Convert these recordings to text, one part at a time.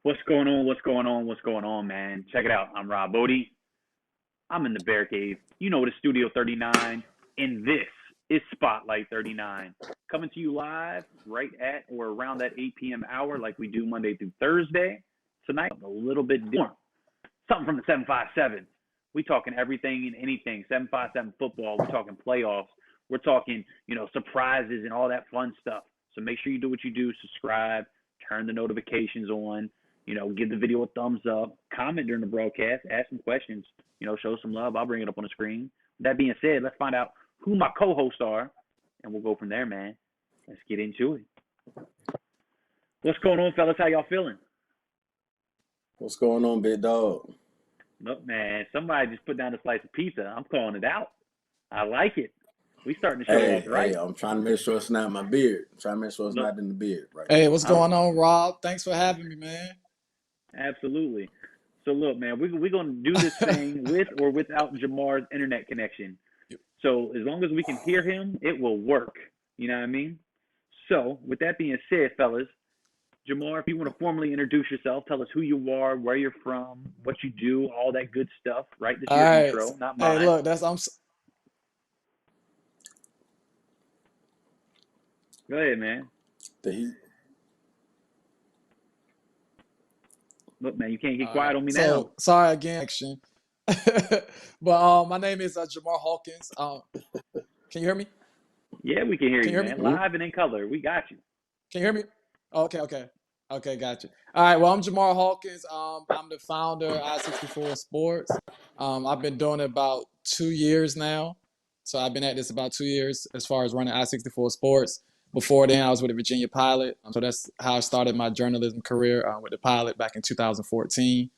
What's going on? What's going on? What's going on, man? Check it out. I'm Rob Bodie. I'm in the Bear Cave. You know, the Studio 39. And this is Spotlight 39. Coming to you live right at or around that 8 p.m. hour like we do Monday through Thursday. Tonight, a little bit different. Something from the 757. We talking everything and anything. 757 football. We're talking playoffs. We're talking, surprises and all that fun stuff. So make sure you do what you do. Subscribe. Turn the notifications on. Give the video a thumbs up, comment during the broadcast, ask some questions, show some love. I'll bring it up on the screen. With that being said, let's find out who my co-hosts are, and we'll go from there, man. Let's get into it. What's going on, fellas? How y'all feeling? What's going on, big dog? Look, man, somebody just put down a slice of pizza. I'm calling it out. I like it. We starting to show off, right? Hey, I'm trying to make sure it's not my beard. I'm trying to make sure it's not in the beard, right? Hey, what's going on, Rob? Thanks for having me, man. Absolutely. So look, man, we're gonna do this thing with or without Jamar's internet connection. So as long as we can hear him, it will work. You know what I mean? So with that being said, fellas, Jamar, if you want to formally introduce yourself, tell us who you are, where you're from, what you do, all that good stuff. Right? This is your intro, not mine. Hey, look, Go ahead, man. Look, man, you can't get quiet on me now. Sorry again, action. But my name is Jamar Hawkins. Can you hear me? Yeah, we can hear you, man. Live and in color. We got you. Can you hear me? Okay, got you. All right, well, I'm Jamar Hawkins. I'm the founder of I-64 Sports. I've been doing it about 2 years now. So I've been at this about 2 years as far as running I-64 Sports. Before then, I was with the Virginia Pilot. So that's how I started my journalism career with the Pilot back in 2014.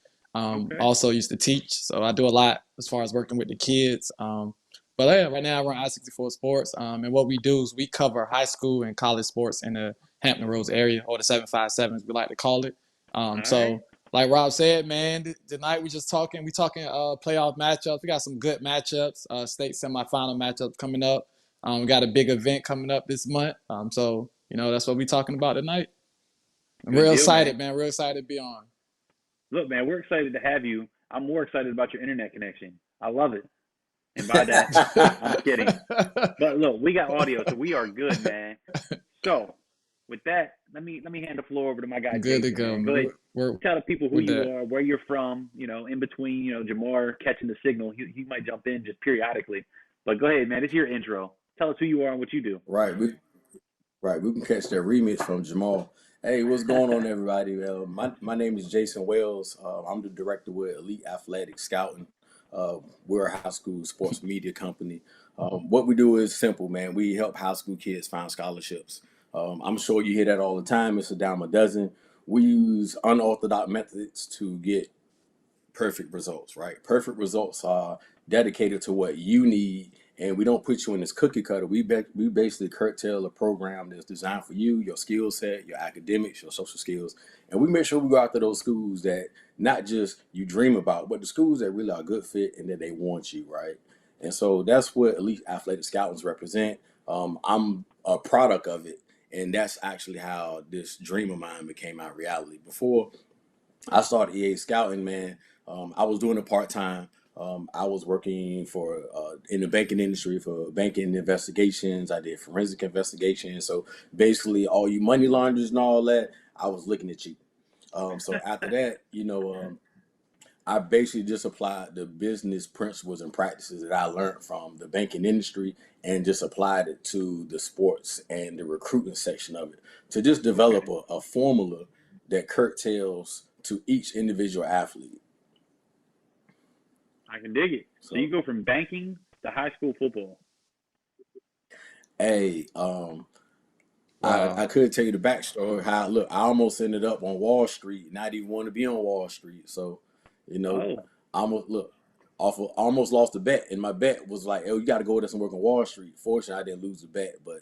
Also used to teach. So I do a lot as far as working with the kids. But yeah, right now I run I-64 Sports. And what we do is we cover high school and college sports in the Hampton Roads area, or the 757s, we like to call it. Like Rob said, man, tonight we talking playoff matchups. We got some good matchups, state semifinal matchups coming up. We got a big event coming up this month. So that's what we're talking about tonight. I'm real excited, man. Real excited to be on. Look, man, we're excited to have you. I'm more excited about your internet connection. I love it. And by that, I'm kidding. But look, we got audio, so we are good, man. So with that, let me hand the floor over to my guy. Good Jason, to go. Go ahead. Tell the people who you are, where you're from. In between, Jamar catching the signal, he might jump in just periodically. But go ahead, man. It's your intro. Tell us who you are and what you do. Right. We can catch that remix from Jamal. Hey, what's going on, everybody? My name is Jason Wells. I'm the director with Elite Athletic Scouting. We're a high school sports media company. What we do is simple, man. We help high school kids find scholarships. I'm sure you hear that all the time. It's a dime a dozen. We use unorthodox methods to get perfect results, right? Perfect results are dedicated to what you need, and we don't put you in this cookie cutter. We basically curtail a program that's designed for you, your skill set, your academics, your social skills, and we make sure we go after those schools that not just you dream about, but the schools that really are a good fit and that they want you, right? And so that's what Elite Athletic Scouting represent. I'm a product of it, and that's actually how this dream of mine became our reality. Before I started EA Scouting, man, I was doing it part-time. I was working in the banking industry for banking investigations. I did forensic investigations. So basically all you money launderers and all that, I was looking at you. So after that, I basically just applied the business principles and practices that I learned from the banking industry and just applied it to the sports and the recruiting section of it to just develop a formula that curtails to each individual athlete. I can dig it. So you go from banking to high school football. Hey, I could tell you the backstory. How I almost ended up on Wall Street, not even want to be on Wall Street. So, I almost lost the bet, and my bet was like, "Oh, you got to go with us and work on Wall Street." Fortunately, I didn't lose the bet, but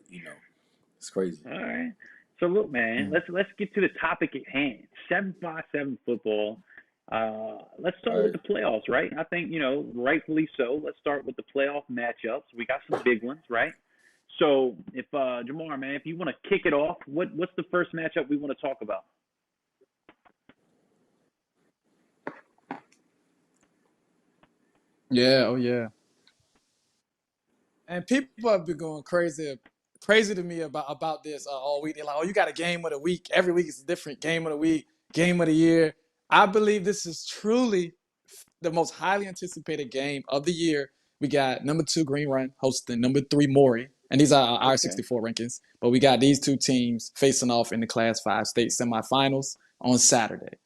it's crazy. All right. So look, man, let's get to the topic at hand. 757 football. Let's start with the playoffs, right? I think, rightfully so. Let's start with the playoff matchups. We got some big ones, right? So if Jamar, man, if you want to kick it off, what's the first matchup we want to talk about? Yeah, oh yeah. And people have been going crazy to me about this all week. They're like, "Oh, you got a game of the week. Every week is a different game of the week, game of the year." I believe this is truly the most highly anticipated game of the year. We got number 2 Green Run hosting number 3 Maury, and these are our Okay. I-64 rankings. But we got these two teams facing off in the Class 5 state semifinals on Saturday.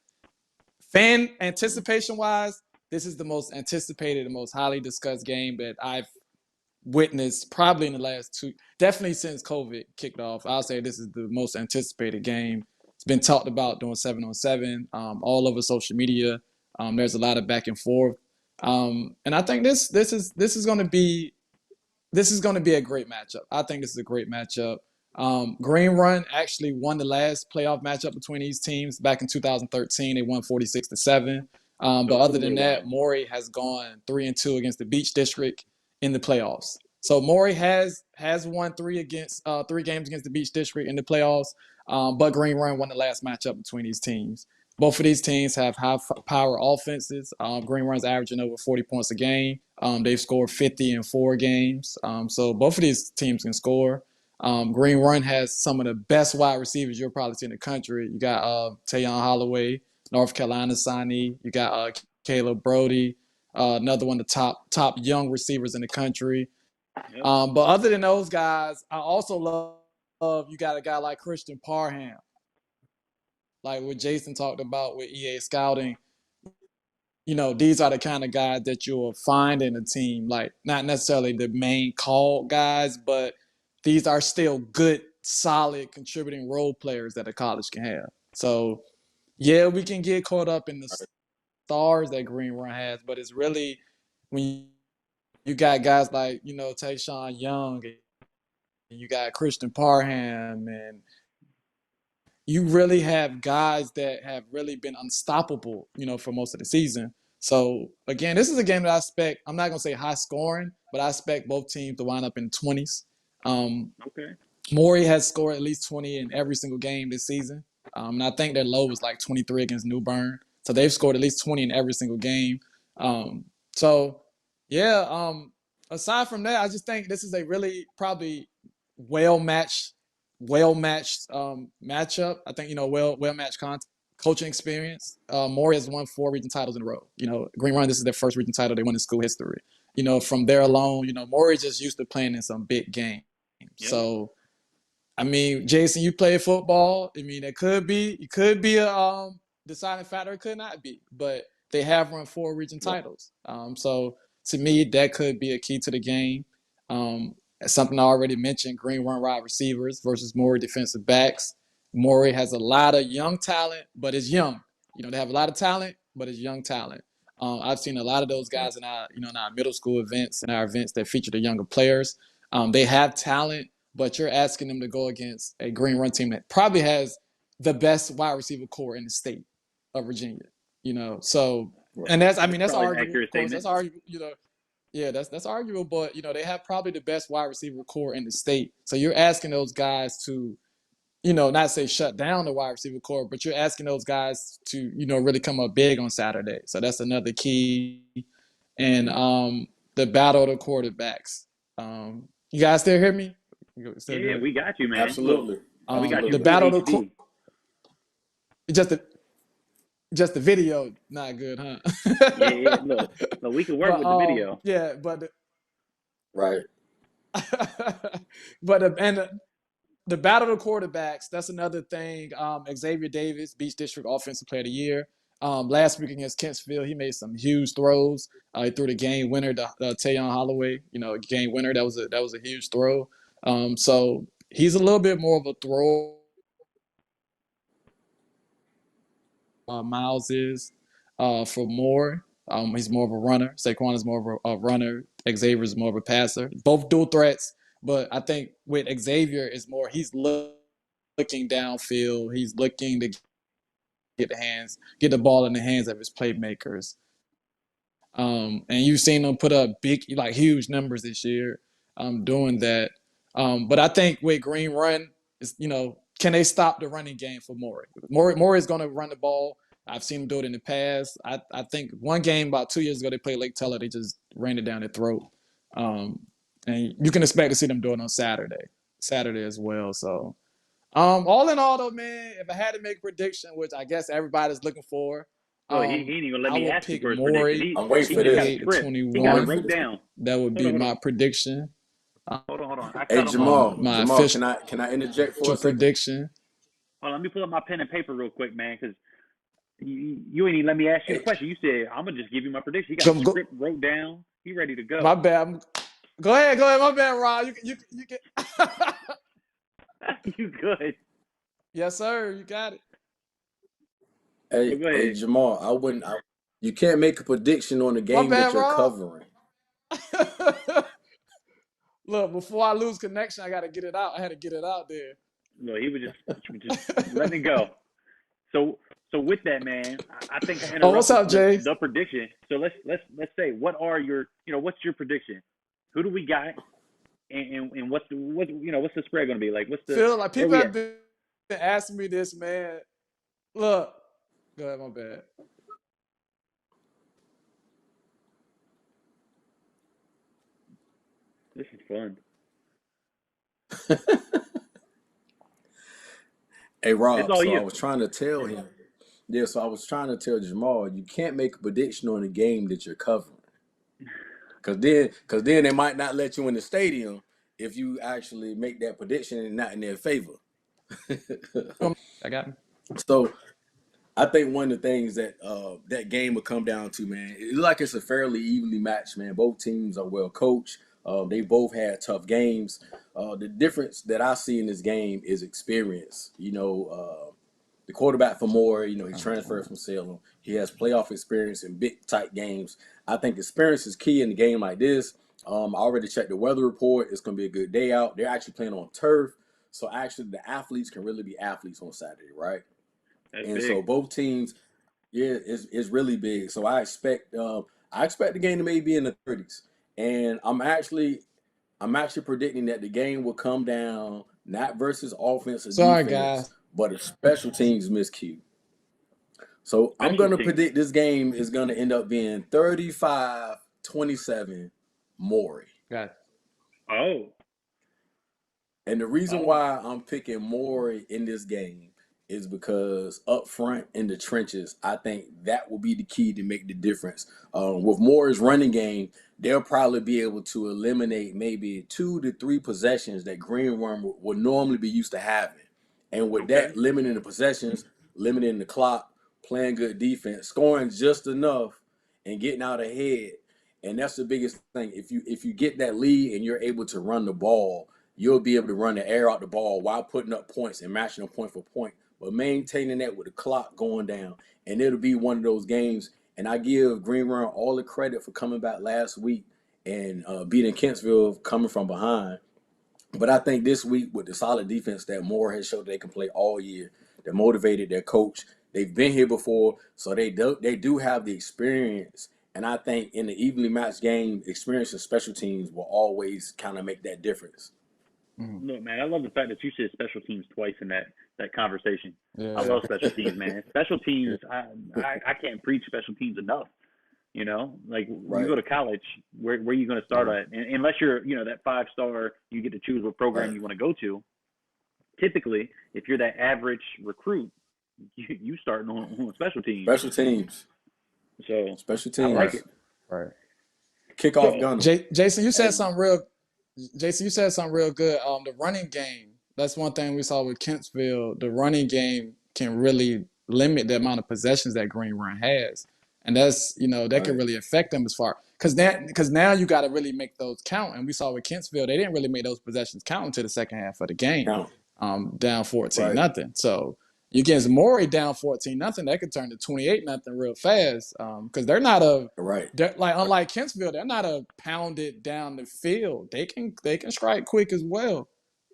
Fan anticipation wise, this is the most anticipated, the most highly discussed game that I've witnessed probably in the last definitely since COVID kicked off. I'll say this is the most anticipated game. It's been talked about doing 7-on-7 all over social media. There's a lot of back and forth, and I think this is going to be a great matchup. I think this is a great matchup. Green Run actually won the last playoff matchup between these teams back in 2013. They won 46-7. But other than that, Maury has gone 3-2 against the Beach District in the playoffs. So Maury has won three games against the Beach District in the playoffs. But Green Run won the last matchup between these teams. Both of these teams have high power offenses. Green Run's averaging over 40 points a game. They've scored 50 in 4 games. So both of these teams can score. Green Run has some of the best wide receivers you'll probably see in the country. You got Tayon Holloway, North Carolina signee. You got Caleb Brody, another one of the top young receivers in the country. Yep. But other than those guys, I also love you got a guy like Christian Parham, like what Jason talked about with EA scouting. You know, these are the kind of guys that you'll find in a team, like not necessarily the main call guys, but these are still good, solid, contributing role players that a college can have. So, yeah, we can get caught up in the stars that Green Run has, but it's really when you got guys like, Tayshawn Young, and you got Christian Parham, and you really have guys that have really been unstoppable, for most of the season. So again, this is a game that I expect. I'm not gonna say high scoring, but I expect both teams to wind up in 20s. Okay. Maury has scored at least 20 in every single game this season, and I think their low was like 23 against New Bern. So they've scored at least 20 in every single game. So yeah. Aside from that, I just think this is a really probably well matched matchup. I think well matched coaching experience. Maury has won 4 region titles in a row. Green Run, this is their first region title they won in school history. From there alone, Maury just used to playing in some big games. Yep. So, I mean, Jason, you play football. I mean, it could be a deciding factor. It could not be, but they have run 4 region titles. So to me, that could be a key to the game. Something I already mentioned: Green Run wide receivers versus Maury defensive backs. Maury has a lot of young talent, but it's young. They have a lot of talent, but it's young talent. I've seen a lot of those guys in our middle school events and our events that feature the younger players. They have talent, but you're asking them to go against a Green Run team that probably has the best wide receiver core in the state of Virginia. So and that's arguable. Of course, that's arguable. Yeah, that's arguable, but they have probably the best wide receiver core in the state. So you're asking those guys to, not say shut down the wide receiver core, but you're asking those guys to, really come up big on Saturday. So that's another key. And the battle of the quarterbacks. You guys still hear me? Yeah, we got you, man. Absolutely. We got you. The battle of the just the video not good, huh? Yeah. Look, we can work with the video. Yeah, but Right. but the battle of the quarterbacks, that's another thing. Xavier Davis, Beach District Offensive Player of the Year. Last week against Kentsville, he made some huge throws. He threw the game winner to Tayon Holloway. Game winner. That was a huge throw. So he's a little bit more of a thrower. Miles is for Moore. He's more of a runner. Saquon is more of a runner. Xavier is more of a passer. Both dual threats, but I think with Xavier is more he's looking downfield. He's looking to get the ball in the hands of his playmakers. And you've seen them put up huge numbers this year, doing that. But I think with Green Run, is can they stop the running game for Maury? Maury is going to run the ball. I've seen them do it in the past. I think one game about 2 years ago they played Lake Teller. They just ran it down their throat. And you can expect to see them do it on Saturday as well. So, all in all, though, man, if I had to make a prediction, which I guess everybody's looking for, Well, he didn't even let I me would ask you pick for his prediction. Maury I'm waiting He for just got this. a 28 to script. He got it 21. wrote down. That would be Hold my on. prediction. Hold on. I Hey cut him off. My Jamal, official can I interject for a second? prediction. Hold on, let me pull up my pen and paper real quick, man, because you ain't even let me ask you the Hey, question. You said, I'm going to just give you my prediction. He got a Go, script wrote down. He ready to my go. bad. Go ahead. My bad, Rob. You can. You good. Yes, sir. You got it. But go hey, ahead. Jamal, you can't make a prediction on the My game that bad, you're Rob. covering. Look, before I lose connection, I got to get it out. I had to get it out there. No, he was just letting it go. So with that, man, I think I Oh, what's interrupted up, Jay? the prediction. So let's say, what's your prediction? Who do we got? And what's the spread going to be? Like, Feel like where people we have at? been asking me this, man. Look, go ahead, my bad. This is fun. Hey It's Rob, all so I you. was trying to tell him. Yeah, so I was trying to tell Jamal, you can't make a prediction on the game that you're covering. Cause then they might not let you in the stadium if you actually make that prediction and not in their favor. I got me. So I think one of the things that that game will come down to, man, it's like it's a fairly evenly matched, man. Both teams are well coached. They both had tough games. The difference that I see in this game is experience. The quarterback for Moore, he transferred from Salem. He has playoff experience in big tight games. I think experience is key in a game like this. I already checked the weather report. It's going to be a good day out. They're actually playing on turf. So actually the athletes can really be athletes on Saturday, right? That's And so big. both teams, yeah, it's really big. So I expect the game to maybe be in the 30s. And I'm actually predicting that the game will come down not versus offense or Sorry, defense, guys. but a special teams miscue. So I'm Special going to teams. predict this game is going to end up being 35-27 Maury. Got it. Oh. And the reason Oh. why I'm picking Maury in this game is because up front in the trenches, I think that will be the key to make the difference. With Moore's running game, they'll probably be able to eliminate maybe 2 to 3 possessions that Green Worm would normally be used to having. And with Okay. that, limiting the possessions, limiting the clock, playing good defense, scoring just enough, and getting out ahead. And that's the biggest thing. If you get that lead and you're able to run the ball, you'll be able to run the air out the ball while putting up points and matching them point for point, but maintaining that with the clock going down. And it'll be one of those games. And I give Green Run all the credit for coming back last week and beating Kentsville coming from behind. But I think this week with the solid defense that Moore has showed they can play all year, they're motivated, they're coached, they've been here before, so they do have the experience. And I think in the evenly matched game, experience and special teams will always kind of make that difference. Look, man, I love the fact that you said special teams twice in that conversation. I Yeah. love special teams, man. Special Yeah. teams, I can't preach special teams enough. Like you Right, go to college, where are you going to start Mhm. at? And unless you're, that 5-star, you get to choose what program right, you want to go to. Typically, if you're that average recruit, you start on special teams. special teams, So special I like Right. teams, it. Right. kickoff So gunner. Jason, Hey, You said something real good. The running game. That's one thing we saw with Kentsville. The running game can really limit the amount of possessions that Green Run has, and that can right, really affect them as far because now you got to really make those count. And we saw with Kentsville, they didn't really make those possessions count until the second half of the game, count, down 14 right, nothing. So you against Maury down 14 nothing, that could turn to 28 nothing real fast. Because right. they're like unlike Kentsville, they're not a pounded down the field. They can strike quick as well.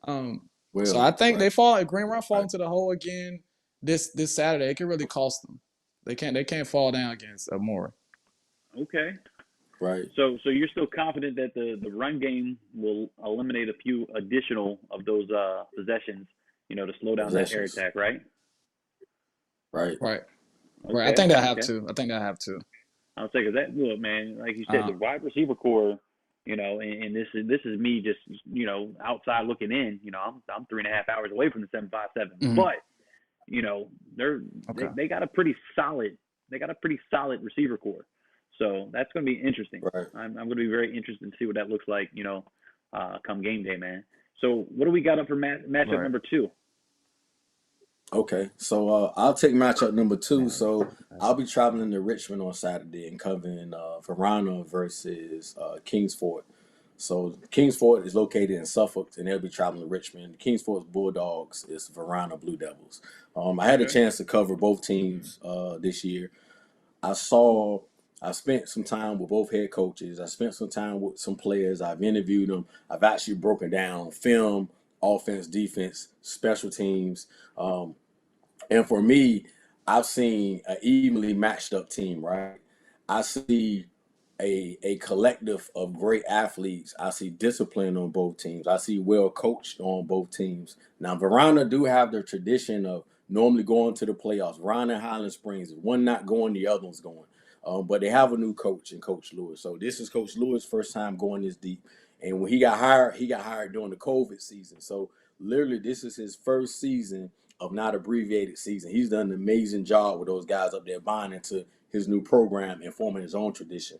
So Well, I think right, if Green Run fall right, into the hole again this Saturday, it can really cost them. They can't fall down against Maury. okay. right. So you're still confident that the run game will eliminate a few additional of those possessions, to slow down that air Possessions, attack, right? right. Right. Right. I Okay, think I have okay. to. I think I have to. I'll say because that look, man, like you said, Uh, the wide receiver core, and this is me just outside looking in. I'm 3.5 hours away from the 757, mhm. but you know they're Okay. they got a pretty solid receiver core, so that's going to be interesting. Right. I'm going to be very interested to see what that looks like. Come game day, man. So what do we got up for matchup Right. number two? Okay, so I'll take matchup number two. Man. So I'll be traveling to Richmond on Saturday and covering Verona versus Kingsford. So Kingsford is located in Suffolk, and they'll be traveling to Richmond. Kingsford's Bulldogs is Verona Blue Devils. I had a Okay. chance to cover both teams this year. I saw. I spent some time with both head coaches. I spent some time with some players. I've interviewed them. I've actually broken down film, offense, defense, special teams. And for me, I've seen an evenly matched up team, right? I see a collective of great athletes. I see discipline on both teams. I see well coached on both teams. Now, Verona do have their tradition of normally going to the playoffs. Verona and Highland Springs, if one not going, the other one's going. But they have a new coach in Coach Lewis. So this is Coach Lewis' first time going this deep. And when he got hired during the COVID season. So literally, this is his first season of not abbreviated season. He's done an amazing job with those guys up there buying into his new program and forming his own tradition.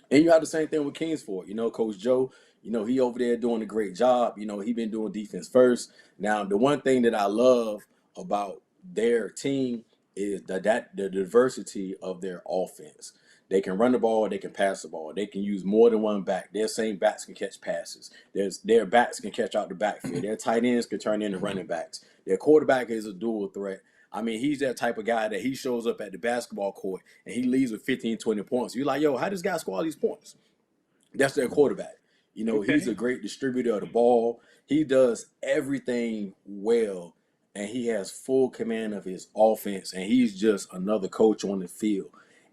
And you have the same thing with Kingsford. Coach Joe, he over there doing a great job. He been doing defense first. Now, the one thing that I love about their team is the diversity of their offense. They can run the ball, they can pass the ball, they can use more than one back. Their same backs can catch passes. Their backs can catch out the backfield. Their tight ends can turn into running backs. Their quarterback is a dual threat. I mean, he's that type of guy that he shows up at the basketball court and he leaves with 15, 20 points. You're like, yo, how does this guy score all these points? That's their quarterback. He's Okay. a great distributor of the ball. He does everything well, and he has full command of his offense, and he's just another coach on the field.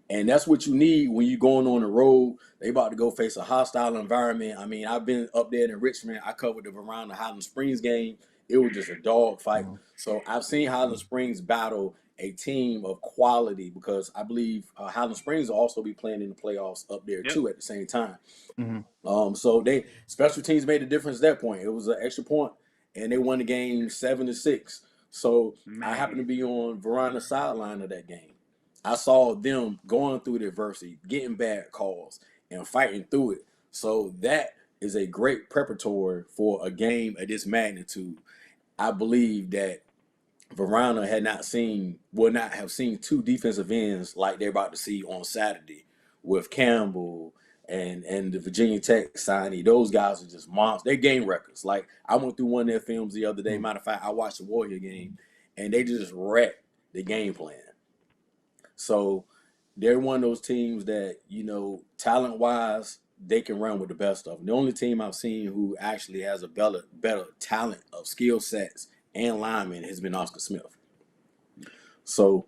And that's what you need when you're going on the road. They about to go face a hostile environment. I mean, I've been up there in Richmond. I covered the Verona Highland Springs game. It was just a dog fight. Mhm. So I've seen Highland Springs battle a team of quality because I believe Highland Springs will also be playing in the playoffs up there Yep. too at the same time. Mhm. So they special teams made a difference at that point. It was an extra point, and they won the game 7-6. So I happened Man. to be on Verona's sideline of that game. I saw them going through the adversity, getting bad calls, and fighting through it. So that is a great preparatory for a game of this magnitude. I believe that Verona would not have seen two defensive ends like they're about to see on Saturday with Campbell and the Virginia Tech signee. Those guys are just monsters. They're game records. Like I went through one of their films the other day. Mhm. Matter of fact, I watched the Warrior game and they just wrecked the game plan. So they're one of those teams that, talent wise, they can run with the best of them. The only team I've seen who actually has a better talent of skill sets and linemen has been Oscar Smith. So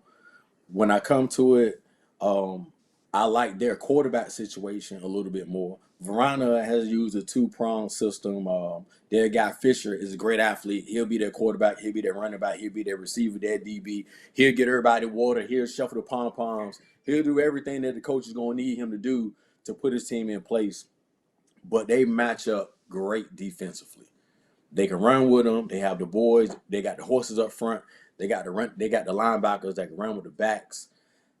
when I come to it, I like their quarterback situation a little bit more. Verona has used a two-pronged system. Their guy Fisher is a great athlete. He'll be their quarterback. He'll be their running back. He'll be their receiver, their DB. He'll get everybody water. He'll shuffle the pom-poms. He'll do everything that the coach is going to need him to do to put his team in place. But they match up great defensively. They can run with them. They have the boys. They got the horses up front. They got the linebackers that can run with the backs.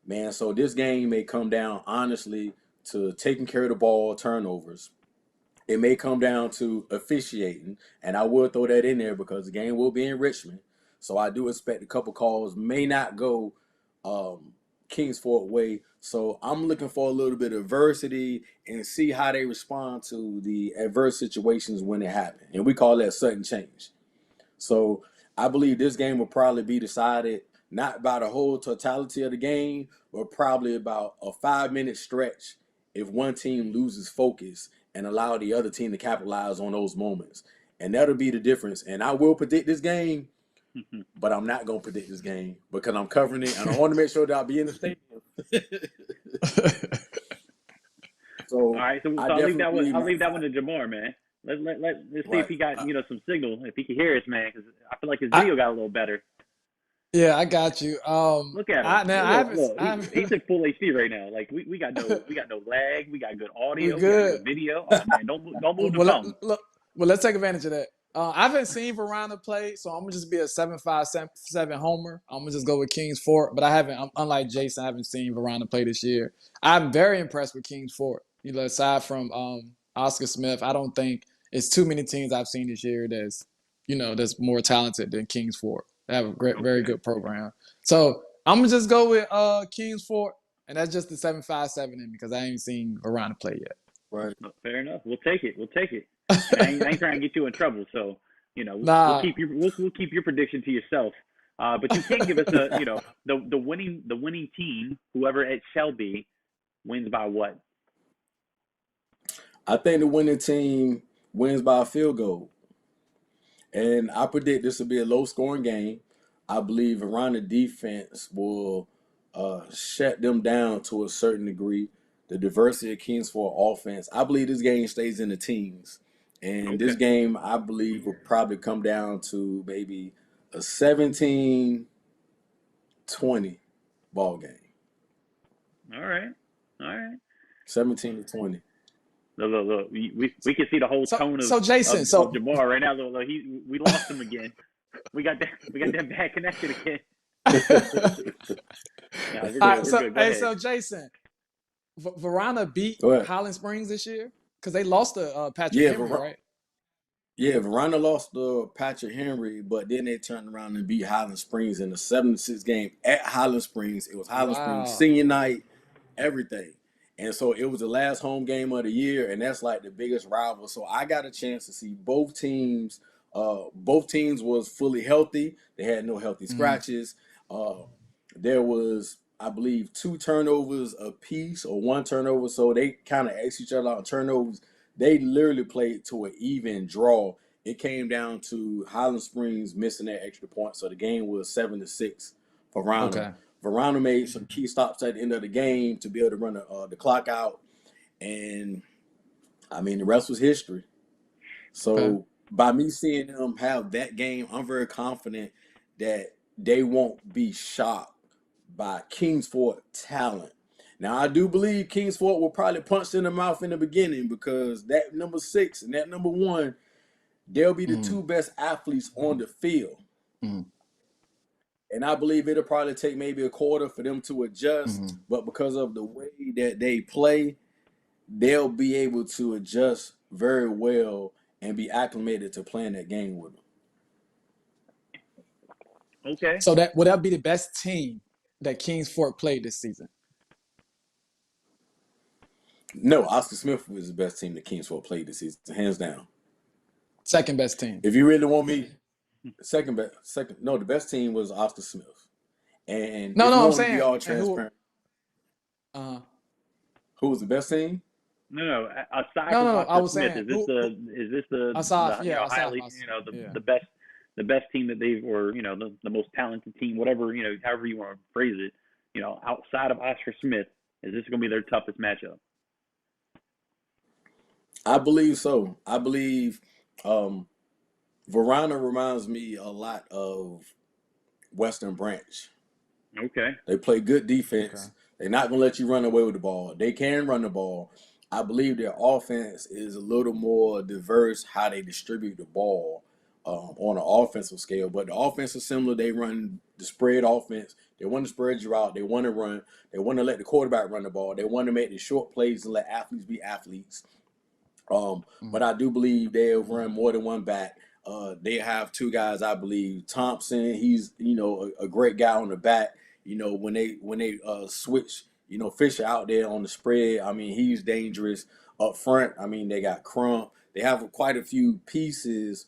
Man, so this game may come down, honestly, to taking care of the ball, turnovers. It may come down to officiating, and I will throw that in there because the game will be in Richmond. So I do expect a couple calls may not go Kingsford way. So I'm looking for a little bit of adversity and see how they respond to the adverse situations when it happen. And we call that sudden change. So I believe this game will probably be decided not by the whole totality of the game, but probably about a 5-minute stretch if one team loses focus and allow the other team to capitalize on those moments. And that'll be the difference. And I will predict this game, but I'm not going to predict this game because I'm covering it and I want to make sure that I'll be in the stadium. All So right, so I I'll leave definitely that one. believe I'll my leave that one to Jamar, man. Let's see if right. he got some signal, if he can hear us, man. Because I feel like his I, video got a little better. Yeah, I got you. Look at him. I now Look, look. I He's haven't at full HD right now. Like we got no lag. We got good we audio. We got good. good video. Oh man, don't move the Well, phone. let's take advantage of that. I haven't seen Verona play, so I'm gonna just be a 7-5-7 homer. I'm gonna just go with Kings Fort, but I haven't. Unlike Jason, I haven't seen Verona play this year. I'm very impressed with Kings Fort. You know, aside from Oscar Smith, I don't think it's too many teams I've seen this year that's more talented than Kings Fort. They have a great, very Okay. good program. So I'm gonna just go with Kings Fort, and that's just the 7-5-7 in me because I ain't seen Verona play yet. Right. Fair enough. We'll take it. We'll take it. And I ain't trying to get you in trouble. So we'll Nah, keep your prediction to yourself. But you can give us the winning team, whoever it shall be, wins by what? I think the winning team wins by a field goal. And I predict this will be a low scoring game. I believe around the defense will shut them down to a certain degree. The diversity of Kings for offense. I believe this game stays in the teens. And this Okay. game, I believe, will probably come down to maybe a 17-20 ball game. All right. All right. 17-20. Look. We can see the whole so tone so Jason, of Jamar right now. Look, we lost him again. We got that bad connection again. No, we're all good. right, We're so good. Go hey, ahead. so Jason, Verona beat Go ahead. Highland Springs this year because they lost to Patrick Yeah, Henry, right? Verona lost to Patrick Henry, but then they turned around and beat Highland Springs in the 7-6 game at Highland Springs. It was Highland Springs Wow. senior night, everything. And so it was the last home game of the year, and that's like the biggest rival. So I got a chance to see both teams. Both teams was fully healthy. They had no healthy Mm, scratches. There was, I believe, 2 turnovers apiece or 1 turnover. So they kind of asked each other out on turnovers. They literally played to an even draw. It came down to Highland Springs missing that extra point, so the game was 7-6 for Verona. okay. Verona made some key stops at the end of the game to be able to run the clock out, and I mean the rest was history. Okay. So by me seeing them have that game, I'm very confident that they won't be shocked by Kingsford talent. Now I do believe Kingsford will probably punch in the mouth in the beginning because that number 6 and that number 1, they'll be the Mm, 2 best athletes on the field. mm, And I believe it'll probably take maybe a quarter for them to adjust, mm. but because of the way that they play, they'll be able to adjust very well and be acclimated to playing that game with them. Okay. So that would that be the best team that Kings Fort played this season? No, Oscar Smith was the best team that Kingsville played this season, hands down. Second best team. If you really want me, no, the best team was Oscar Smith. And No, if you no, I'm want to be saying all and who transparent, uh who was the best team? No. Aside no, from no, no. I Oscar was Smith, saying is this Asaf, the yeah, Asaf, highly yeah. the best team that they've or the most talented team, whatever however you want to phrase it, outside of Oscar Smith, is this going to be their toughest matchup? I believe so. I believe um, Verona reminds me a lot of Western Branch. Okay. They play good Okay. defense. They're not going to let you run away with the ball. They can run the ball. I believe their offense is a little more diverse how they distribute the ball on an offensive scale. But the offense is similar. They run the spread offense. They want to spread you out. They want to run. They want to let the quarterback run the ball. They want to make the short plays and let athletes be athletes. But Mm, I do believe they'll run more than one back. They have 2 guys, I believe. Thompson, he's a great guy on the back. When they switch, Fisher out there on the spread. I mean, he's dangerous up front. I mean, they got Crump. They have quite a few pieces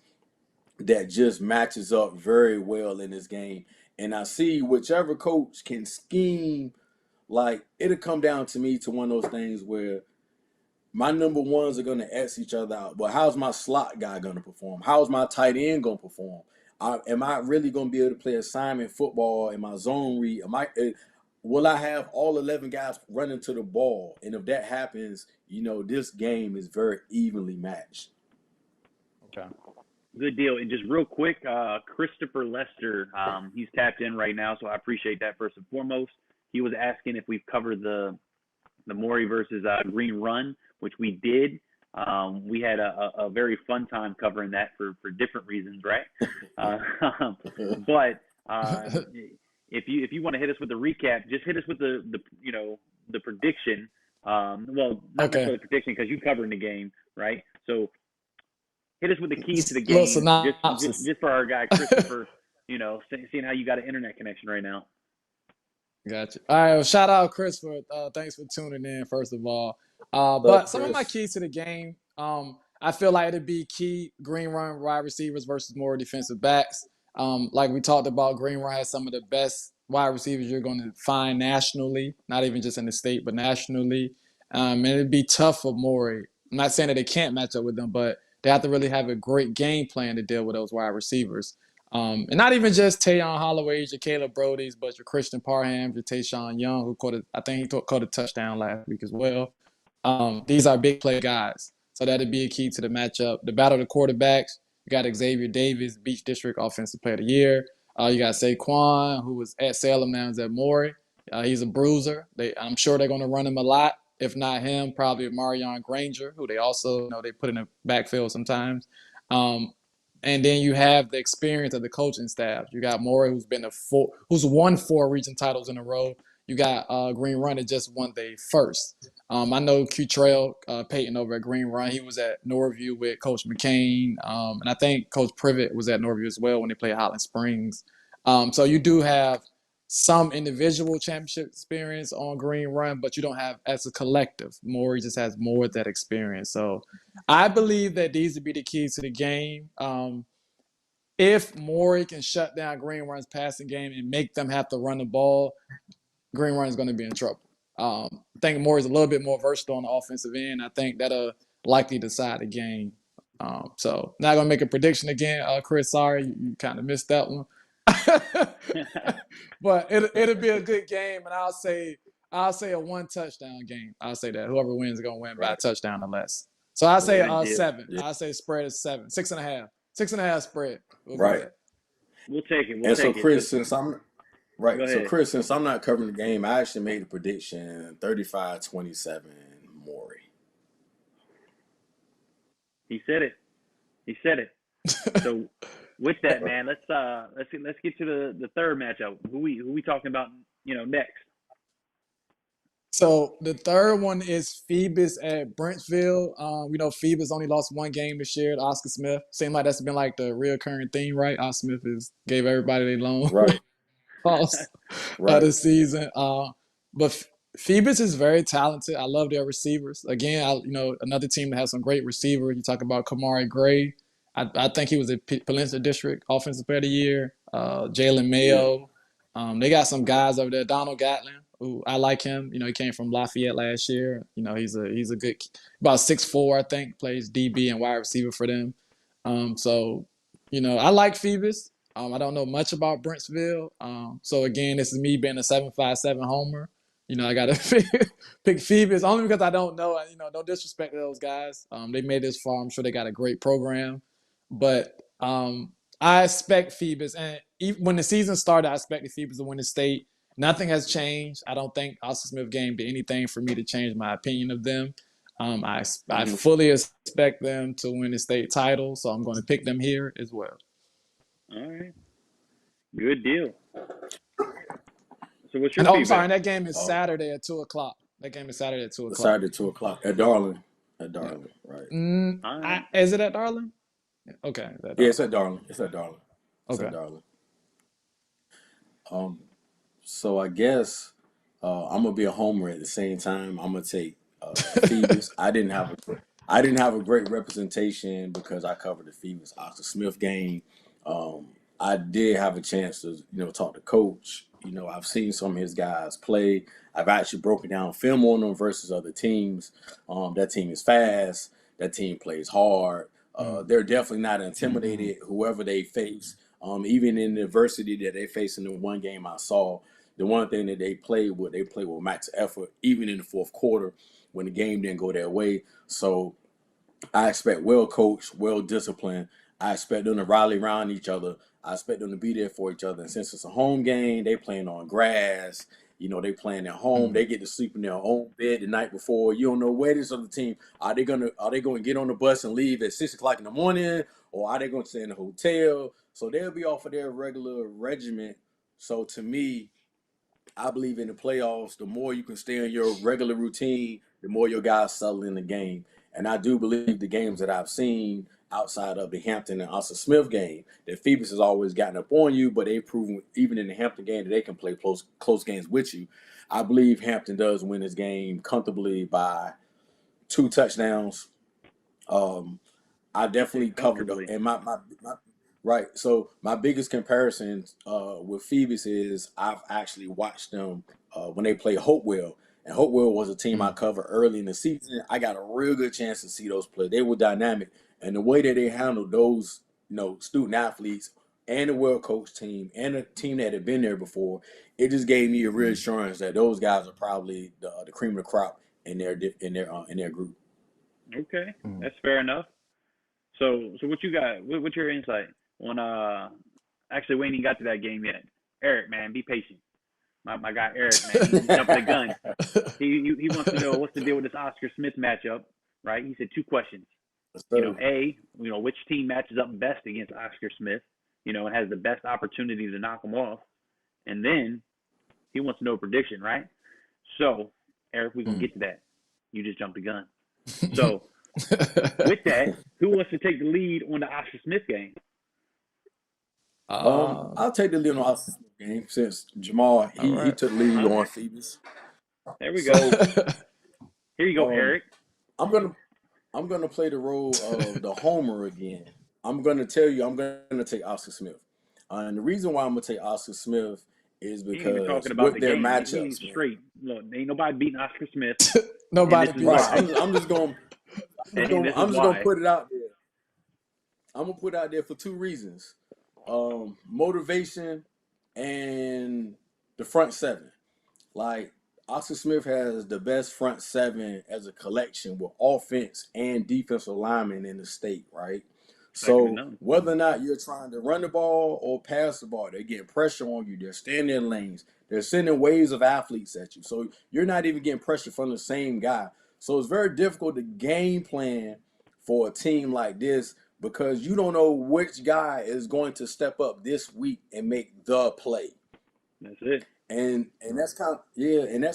that just matches up very well in this game. And I see whichever coach can scheme, like it'll come down to me to one of those things where my number ones are going to X each other out. But how's my slot guy going to perform? How's my tight end going to perform? Am I really going to be able to play assignment football in my zone read? Will I have all 11 guys running to the ball? And if that happens, this game is very evenly matched. okay. Good deal. And just real quick, Christopher Lester, he's tapped in right now, so I appreciate that first and foremost. He was asking if we've covered the Maury versus Green Run, which we did. We had a very fun time covering that for different reasons, right? But if you want to hit us with the recap, just hit us with the prediction. Well, not Okay. necessarily the prediction because you covered the game, right? So hit us with the keys to the Little game, synopsis. just for our guy Christopher. Seeing how you got an internet connection right now. Gotcha. All right. Well, shout out Chris for thanks for tuning in. First of all, What's but up, some of my Chris? keys to the game, I feel like it'd be key green run wide receivers versus more defensive backs. Like we talked about, green run has some of the best wide receivers you're going to find nationally, not even just in the state, but nationally. And it'd be tough for Maury. I'm not saying that they can't match up with them, but they have to really have a great game plan to deal with those wide receivers. And not even just Tayon Holloway's, your Caleb Brody's, but your Christian Parham, your Tayshawn Young, who caught a touchdown last week as well. These are big play guys. So that'd be a key to the matchup. The battle of the quarterbacks, you got Xavier Davis, Beach District Offensive Player of the Year. You got Saquon, who was at Salem, now is at Maury. He's a bruiser. I'm sure they're going to run him a lot. If not him, probably Marion Granger, who they also, they put in the backfield sometimes. And then you have the experience of the coaching staff. You got Maury, who's won 4 region titles in a row. You got Green Run that just won their first. I know Q-Trail Peyton over at Green Run. He was at Norview with Coach McCain. And I think Coach Privet was at Norview as well when they played Highland Springs. So you do have some individual championship experience on Green Run, but you don't have as a collective. Maury just has more of that experience. So I believe that these would be the keys to the game. If Maury can shut down Green Run's passing game and make them have to run the ball, Green Run is going to be in trouble. I think Maury's a little bit more versatile on the offensive end. I think that'll likely decide the game. So not going to make a prediction again. Chris, sorry, you kind of missed that one. But it'll be a good game, and I'll say a 1 touchdown game. I'll say that whoever wins is gonna win by a touchdown or less. So I'll say Good deal. 7. Yeah. I'll say spread is 7, 6.5, 6.5 spread. We'll go Right. ahead. We'll take it. And so, Chris, since I'm Go ahead. Chris, since I'm not covering the game, I actually made a prediction 35-27 Maury. He said it. So with that, man, let's get to the third matchup. Who we talking about? Next. So the third one is Phoebus at Brentsville. We know Phoebus only lost 1 game this year to Oscar Smith. Seems like that's been like the reoccurring theme, right? Oscar Smith gave everybody their loan. Right. Loss Right. of the season. But Phoebus is very talented. I love their receivers. Again, another team that has some great receivers. You talk about Kamari Gray. I think he was a Palencia District Offensive Player of the Year. Jalen Mayo. They got some guys over there. Donald Gatlin, who I like him. He came from Lafayette last year. He's a good, about 6'4", I think, plays DB and wide receiver for them. So I like Phoebus. I don't know much about Brentsville. So again, this is me being a 757 homer. I got to pick Phoebus only because I don't know. No disrespect to those guys. They made this far. I'm sure they got a great program. But I expect Phoebus. And even when the season started, I expected Phoebus to win the state. Nothing has changed. I don't think Oscar Smith game did anything for me to change my opinion of them. I fully expect them to win the state title. So I'm going to pick them here as well. All right. Good deal. So what's your And feedback? I'm sorry, that game is Saturday at 2:00. That game is Saturday at 2:00. Saturday at 2:00 at Darling. Right. Is it at Darling? Okay. Yeah, it's at Darling. It's at Darling. Okay. So I guess I'm gonna be a homer at the same time. I'm gonna take Phoebus. I didn't have a great representation because I covered the Phoebus Oscar Smith game. I did have a chance to talk to Coach. I've seen some of his guys play. I've actually broken down film on them versus other teams. That team is fast. That team plays hard. They're definitely not intimidated, whoever they face. Even in the adversity that they face in the one game I saw, the one thing that they played with max effort, even in the fourth quarter when the game didn't go their way. So I expect well coached, well disciplined, I expect them to rally around each other. I expect them to be there for each other. And since it's a home game, they playing on grass. They playing at home. They get to sleep in their own bed the night before. You don't know where this other team are they gonna get on the bus and leave at 6 o'clock in the morning, or are they going to stay in a hotel? So they'll be off of their regular regiment. So to me, I believe in the playoffs, the more you can stay in your regular routine, the more your guys settle in the game. And I do believe the games that I've seen outside of the Hampton and Austin Smith game, that Phoebus has always gotten up on you, but they've proven even in the Hampton game that they can play close games with you. I believe Hampton does win this game comfortably by 2 touchdowns. I definitely covered up, and my right. So my biggest comparison with Phoebus is I've actually watched them when they play Hopewell, and Hopewell was a team I covered early in the season. I got a real good chance to see those play. They were dynamic, and the way that they handled those, student athletes and the well coached team and a team that had been there before, it just gave me a reassurance that those guys are probably the cream of the crop in their group. Okay, that's fair enough. So what you got? What's your insight on Actually, we ain't even got to that game yet. Eric, man, be patient. My guy Eric, man, he jumped the gun. He wants to know what's the deal with this Oscar Smith matchup, right? He said 2 questions. A, which team matches up best against Oscar Smith, and has the best opportunity to knock him off, and then he wants to know a prediction, right? So, Eric, we can get to that. You just jumped the gun. So, with that, who wants to take the lead on the Oscar Smith game? I'll take the lead on the Oscar Smith game since Jamal he took the lead on Phoebus. There we go. Here you go, Eric. I'm gonna play the role of the homer again. I'm gonna tell you I'm gonna take Oscar Smith, and the reason why I'm gonna take Oscar Smith is because talking about with the their game, matchups, straight. Look, ain't nobody beating Oscar Smith. Nobody beating I'm just gonna put it out there. I'm gonna put it out there for 2 reasons: motivation and the front 7. Like, Oscar Smith has the best front 7 as a collection with offense and defensive linemen in the state, right? So whether or not you're trying to run the ball or pass the ball, they're getting pressure on you. They're staying in lanes. They're sending waves of athletes at you. So you're not even getting pressure from the same guy. So it's very difficult to game plan for a team like this because you don't know which guy is going to step up this week and make the play. That's it. And that's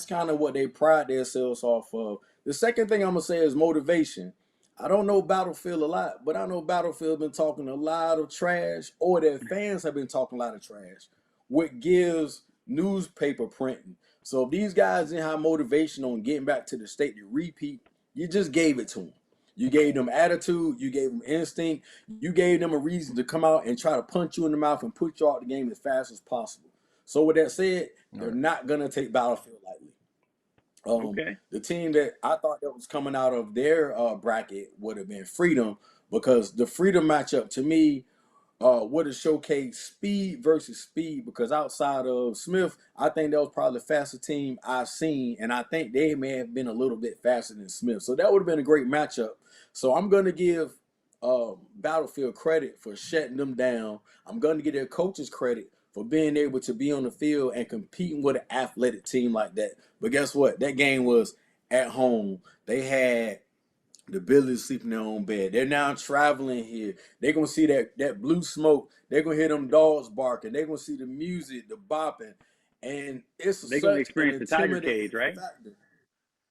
kind of what they pride themselves off of. The second thing I'm gonna say is motivation. I don't know Battlefield a lot, but I know Battlefield been talking a lot of trash, or their fans have been talking a lot of trash, which gives newspaper printing. So if these guys didn't have motivation on getting back to the state to repeat, you just gave it to them. You gave them attitude, you gave them instinct, you gave them a reason to come out and try to punch you in the mouth and put you out the game as fast as possible. So with that said, they're not gonna take Battlefield lightly. The team that I thought that was coming out of their bracket would have been Freedom, because the Freedom matchup to me would have showcased speed versus speed, because outside of Smith, I think that was probably the fastest team I've seen, and I think they may have been a little bit faster than Smith. So that would have been a great matchup. So I'm going to give Battlefield credit for shutting them down. I'm going to give their coaches credit for being able to be on the field and competing with an athletic team like that. But guess what? That game was at home. They had the Billies sleep in their own bed. They're now traveling here. They're going to see that blue smoke. They're going to hear them dogs barking. They're going to see the music, the bopping. And they're going to experience the Tiger Cage, right? Factor.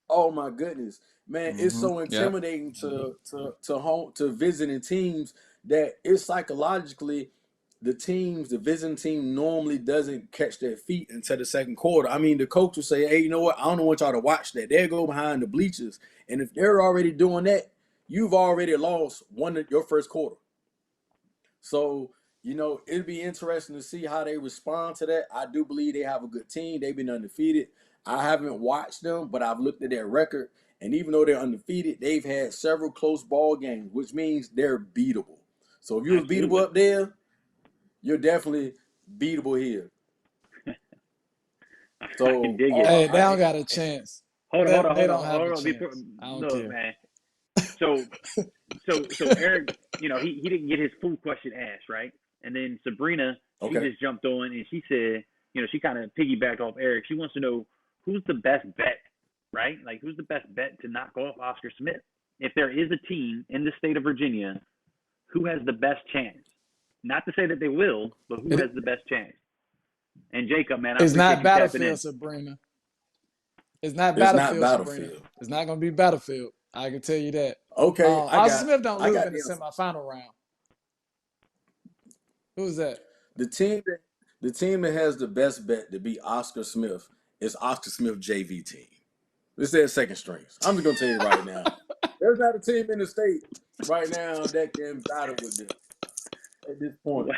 Oh, my goodness. Man, it's so intimidating to visiting teams that it's psychologically – the visiting team normally doesn't catch their feet until the second quarter. I mean, the coach will say, hey, you know what? I don't want y'all to watch that. They'll go behind the bleachers. And if they're already doing that, you've already lost your first quarter. So, it'd be interesting to see how they respond to that. I do believe they have a good team. They've been undefeated. I haven't watched them, but I've looked at their record. And even though they're undefeated, they've had several close ball games, which means they're beatable. So if you was beatable up there, you're definitely beatable here. So, I can dig it. Hey, they don't got a chance. Hold on. They don't have a chance. I don't care. Man. So Eric, he didn't get his full question asked, right? And then Sabrina, she Okay. just jumped on and she said, she kind of piggybacked off Eric. She wants to know who's the best bet, right? Like, who's the best bet to knock off Oscar Smith? If there is a team in the state of Virginia, who has the best chance? Not to say that they will, but who has the best chance? And Jacob, man, I It's appreciate not you tapping in. Battlefield, Sabrina. It's not It's not Battlefield, Sabrina. Battlefield. It's not going to be Battlefield. I can tell you that. Okay, Oscar Smith don't I lose got in the the answer. semifinal round. Who's that? The team that has the best bet to beat Oscar Smith is Oscar Smith JV team. This is second strings. I'm just gonna tell you right now. There's not a team in the state right now that can battle with them at this point.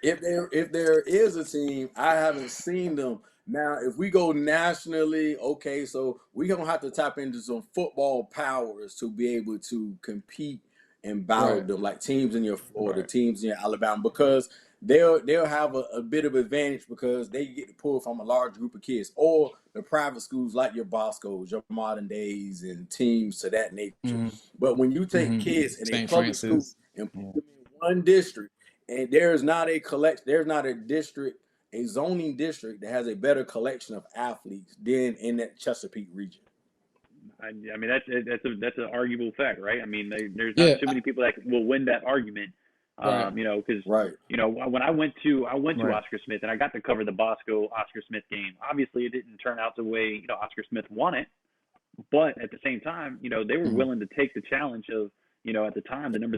If there is a team, I haven't seen them. Now, if we go nationally, okay, so we're gonna have to tap into some football powers to be able to compete and battle them, like teams in your Florida, teams in your Alabama, because they'll have a bit of advantage because they get to pull from a large group of kids, or the private schools like your Boscos, your Modern Days, and teams to that nature. But when you take kids in a public school and put them in one district, and there's not a zoning district that has a better collection of athletes than in that Chesapeake region. I mean, that's an arguable fact, right? I mean, there's not too many people that will win that argument, because when I went to Oscar Smith and I got to cover the Bosco Oscar Smith game. Obviously, it didn't turn out the way Oscar Smith won it, but at the same time, they were willing to take the challenge of at the time the number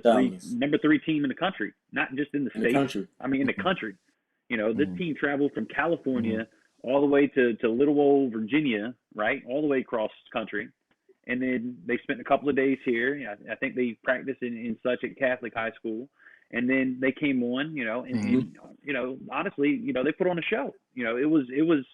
three team in the country, not just in the state. I mean, in the country. This team traveled from California all the way to little old Virginia, right? All the way across country. And then they spent a couple of days here. I think they practiced in such at Catholic high school. And then they came on, and honestly, they put on a show. It was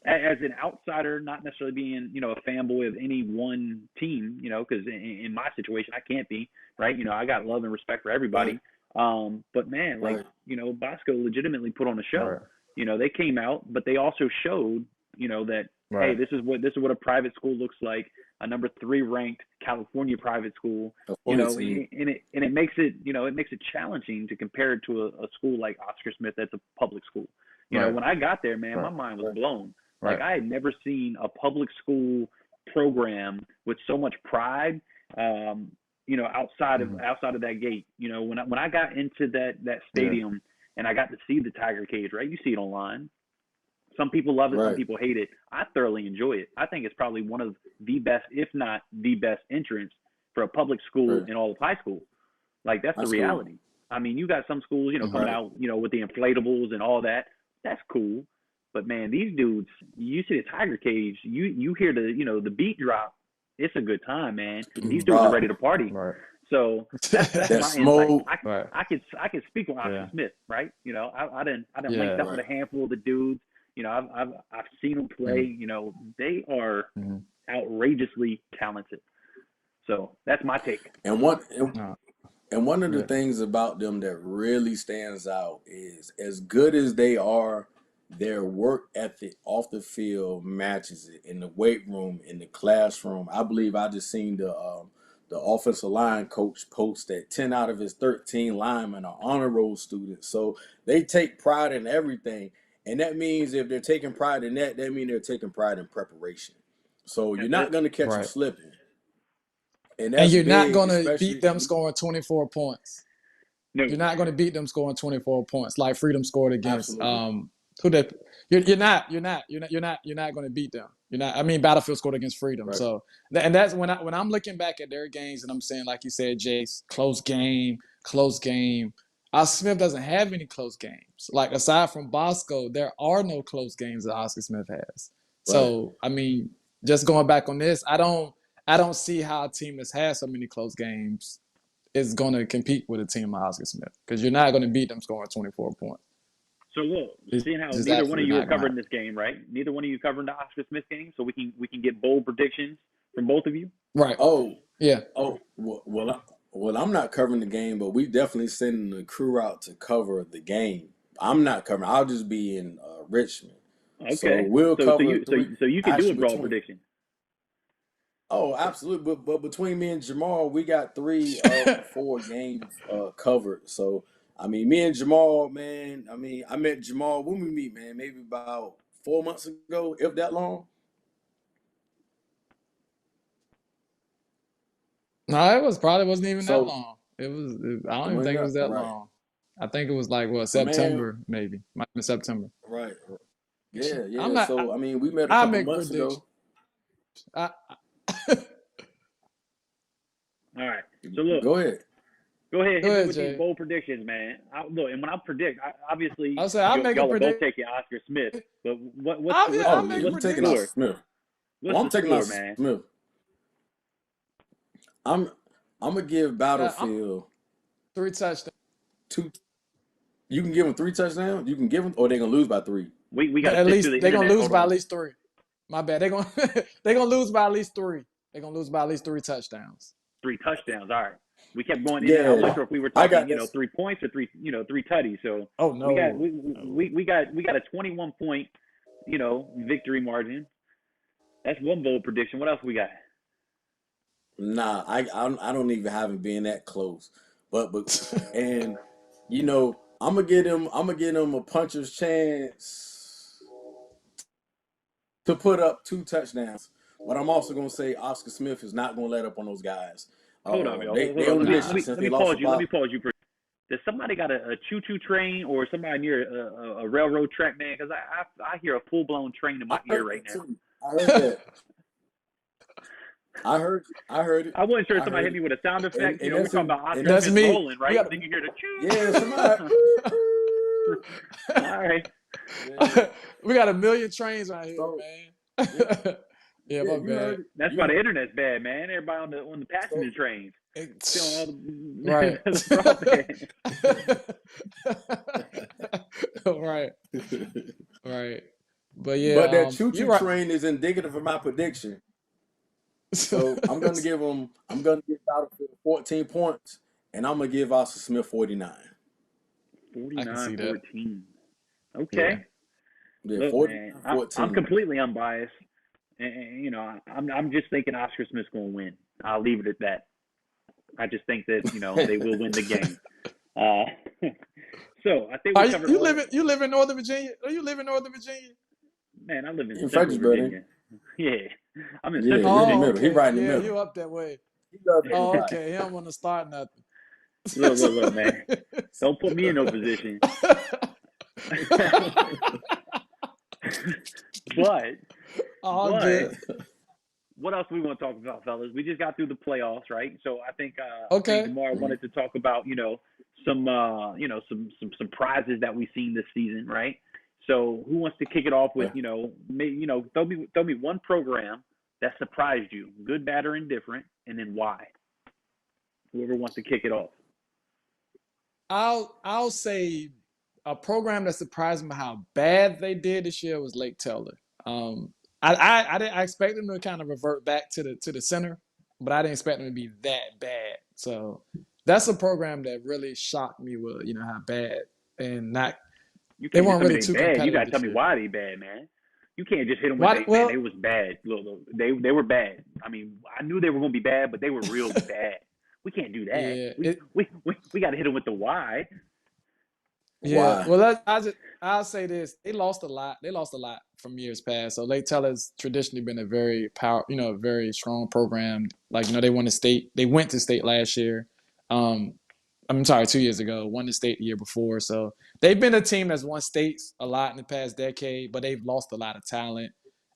as an outsider, not necessarily being, a fanboy of any one team, because in my situation, I can't be, right? I got love and respect for everybody. But man, Bosco legitimately put on a show. They came out, but they also showed, that hey, this is what a private school looks like, a number 3 ranked California private school, and it makes it challenging to compare it to a school like Oscar Smith that's a public school. When I got there, man, my mind was blown. Like, I had never seen a public school program with so much pride, outside of that gate. When I got into that stadium and I got to see the Tiger Cage, right? You see it online. Some people love it, some people hate it. I thoroughly enjoy it. I think it's probably one of the best, if not the best, entrance for a public school in all of high school. Like, that's the reality. I mean, you got some schools, coming out, with the inflatables and all that. That's cool. But man, these dudes, you see the Tiger Cage, you hear the beat drop. It's a good time, man. These dudes are ready to party. So that's my insight. I could speak on Oscar Smith, right? I didn't link up with a handful of the dudes. I've seen them play. They are outrageously talented. So that's my take. And one of the things about them that really stands out is, as good as they are, their work ethic off the field matches it in the weight room, in the classroom. I believe I just seen the offensive line coach post that 10 out of his 13 linemen are honor roll students. So they take pride in everything. And that means if they're taking pride in that means they're taking pride in preparation. So you're not going to catch them slipping. And you're not going to beat them scoring 24 points. No. You're not going to beat them scoring 24 points like Freedom scored against You're not going to beat them. Battlefield scored against Freedom. So, and that's when I'm looking back at their games and I'm saying, like you said, Jace, close game. Oscar Smith doesn't have any close games. Like, aside from Bosco, there are no close games that Oscar Smith has. So, just going back on this, I don't see how a team that's had so many close games is going to compete with a team like Oscar Smith, because you're not going to beat them scoring 24 points. So look, seeing how neither one of you are covering this game, right? Neither one of you covering the Oscar Smith game, so we can get bold predictions from both of you. Right. Oh yeah. Oh well, I'm not covering the game, but we definitely sending the crew out to cover the game. I'm not covering. I'll just be in Richmond. Okay. So we'll cover. So you can do a broad prediction. Oh, absolutely. But between me and Jamal, we got 3 of the 4 games covered. So I mean, me and Jamal, man. I mean, I met Jamal when we meet, man. Maybe about 4 months ago, if that long. No, it was probably wasn't even that So long. I don't even when think it was that right, long. I think it was like what, man, September maybe. Might have been September. right, yeah, I'm yeah. not. So I mean, we met a I couple make months predictions. ago. I, All right. So look, Go ahead. go ahead, Go hit me ahead, with these Jay. bold predictions, man. Look, and when I predict, obviously I'll say I make a y'all are both prediction. taking Oscar Smith. But Yeah, Oh I yeah, make a you what's the taking prediction. Oscar score? Smith? Oh, What's I'm the taking score, Oscar man? Smith. I'm I'm gonna give I'm Battlefield 3 touchdowns. 2. You can give them 3 touchdowns. You can give them, or they're gonna lose by 3. We got to At stick to least the they're gonna internet. lose Hold by at on. least 3. My bad. They're gonna they're gonna lose by at least 3. They're gonna lose by at least 3 touchdowns. 3 touchdowns. All right. We kept going in and I wasn't Yeah, sure if we were I talking, got this. 3 points or three tutties. So Oh we got no, we, no. we got a 21 point, victory margin. That's one bold prediction. What else we got? Nah, I don't even have it being that close. But and you know I'm gonna get him a puncher's chance to put up 2 touchdowns. But I'm also gonna say Oscar Smith is not gonna let up on those guys. Hold on, yo. They Hold they on. on a Nah, mission since Let they me lost pause a you. Let me Bob. pause you for. Does somebody got a choo-choo train or somebody near a railroad track, man? Because I hear a full-blown train in I my ear heard right that now. too. I heard that. I heard it. I wasn't sure if I somebody heard hit it. me with a sound effect. And We're that's talking in about and Oscar that's that's Smith me. rolling, We right? got. And then you hear the yeah, somebody. choo. All right. Yeah. We got a million trains right here, So yeah, man. Yeah, yeah, my you bad. heard it. That's You why heard the internet's bad, man. Everybody on the so passenger trains feeling all Right. the broadband. Right. Right. But yeah, but that you're choo-choo right. train is indicative of my prediction. So I'm gonna give Battlefield 14 points, and I'm gonna give Oscar Smith 49. I can see that. 49-14. Yeah. Okay. Yeah, Look, 49 man, I'm 14. completely unbiased, and I'm just thinking Oscar Smith's gonna win. I'll leave it at that. I just think that they will win the game. Uh, so I think we Are you, covered all. you live in Northern Virginia? Are you live in Northern Virginia? Man, I live in In Central Fredericksburg, ain't Virginia. Yeah, I'm in yeah, Central you in the Oh, Virginia. middle. He okay. right in the Yeah, middle. you up that way. He love Oh, everybody. okay. He don't want to start nothing. Look, man. Don't put me in no position. but All but good. what else we want to talk about, fellas? We just got through the playoffs, right? So I think Okay. Demar Mhm. wanted to talk about some some prizes that we've seen this season, right? So who wants to kick it off with Yeah. throw me one program that surprised you, good, bad, or indifferent, and then why? Whoever wants to kick it off. I'll say a program that surprised me how bad they did this year was Lake Taylor. Um, I expect them to kind of revert back to the center, but I didn't expect them to be that bad. So that's a program that really shocked me with how bad and not You they can't just weren't tell me really they too bad. You competitive gotta tell this me year. why they bad, man. You can't just hit them with Why? they Well, was bad. Look, they were bad. I mean, I knew they were gonna be bad, but they were real bad. We can't do that. yeah, We got to hit them with the why. yeah. Why? Well, I'll say this: they lost a lot. They lost a lot from years past. So Lake Teller's traditionally been a very very strong program. Like they won the state. They went to state last year. Um, I'm sorry, 2 years ago. Won the state the year before. So they've been a team that's won states a lot in the past decade, but they've lost a lot of talent.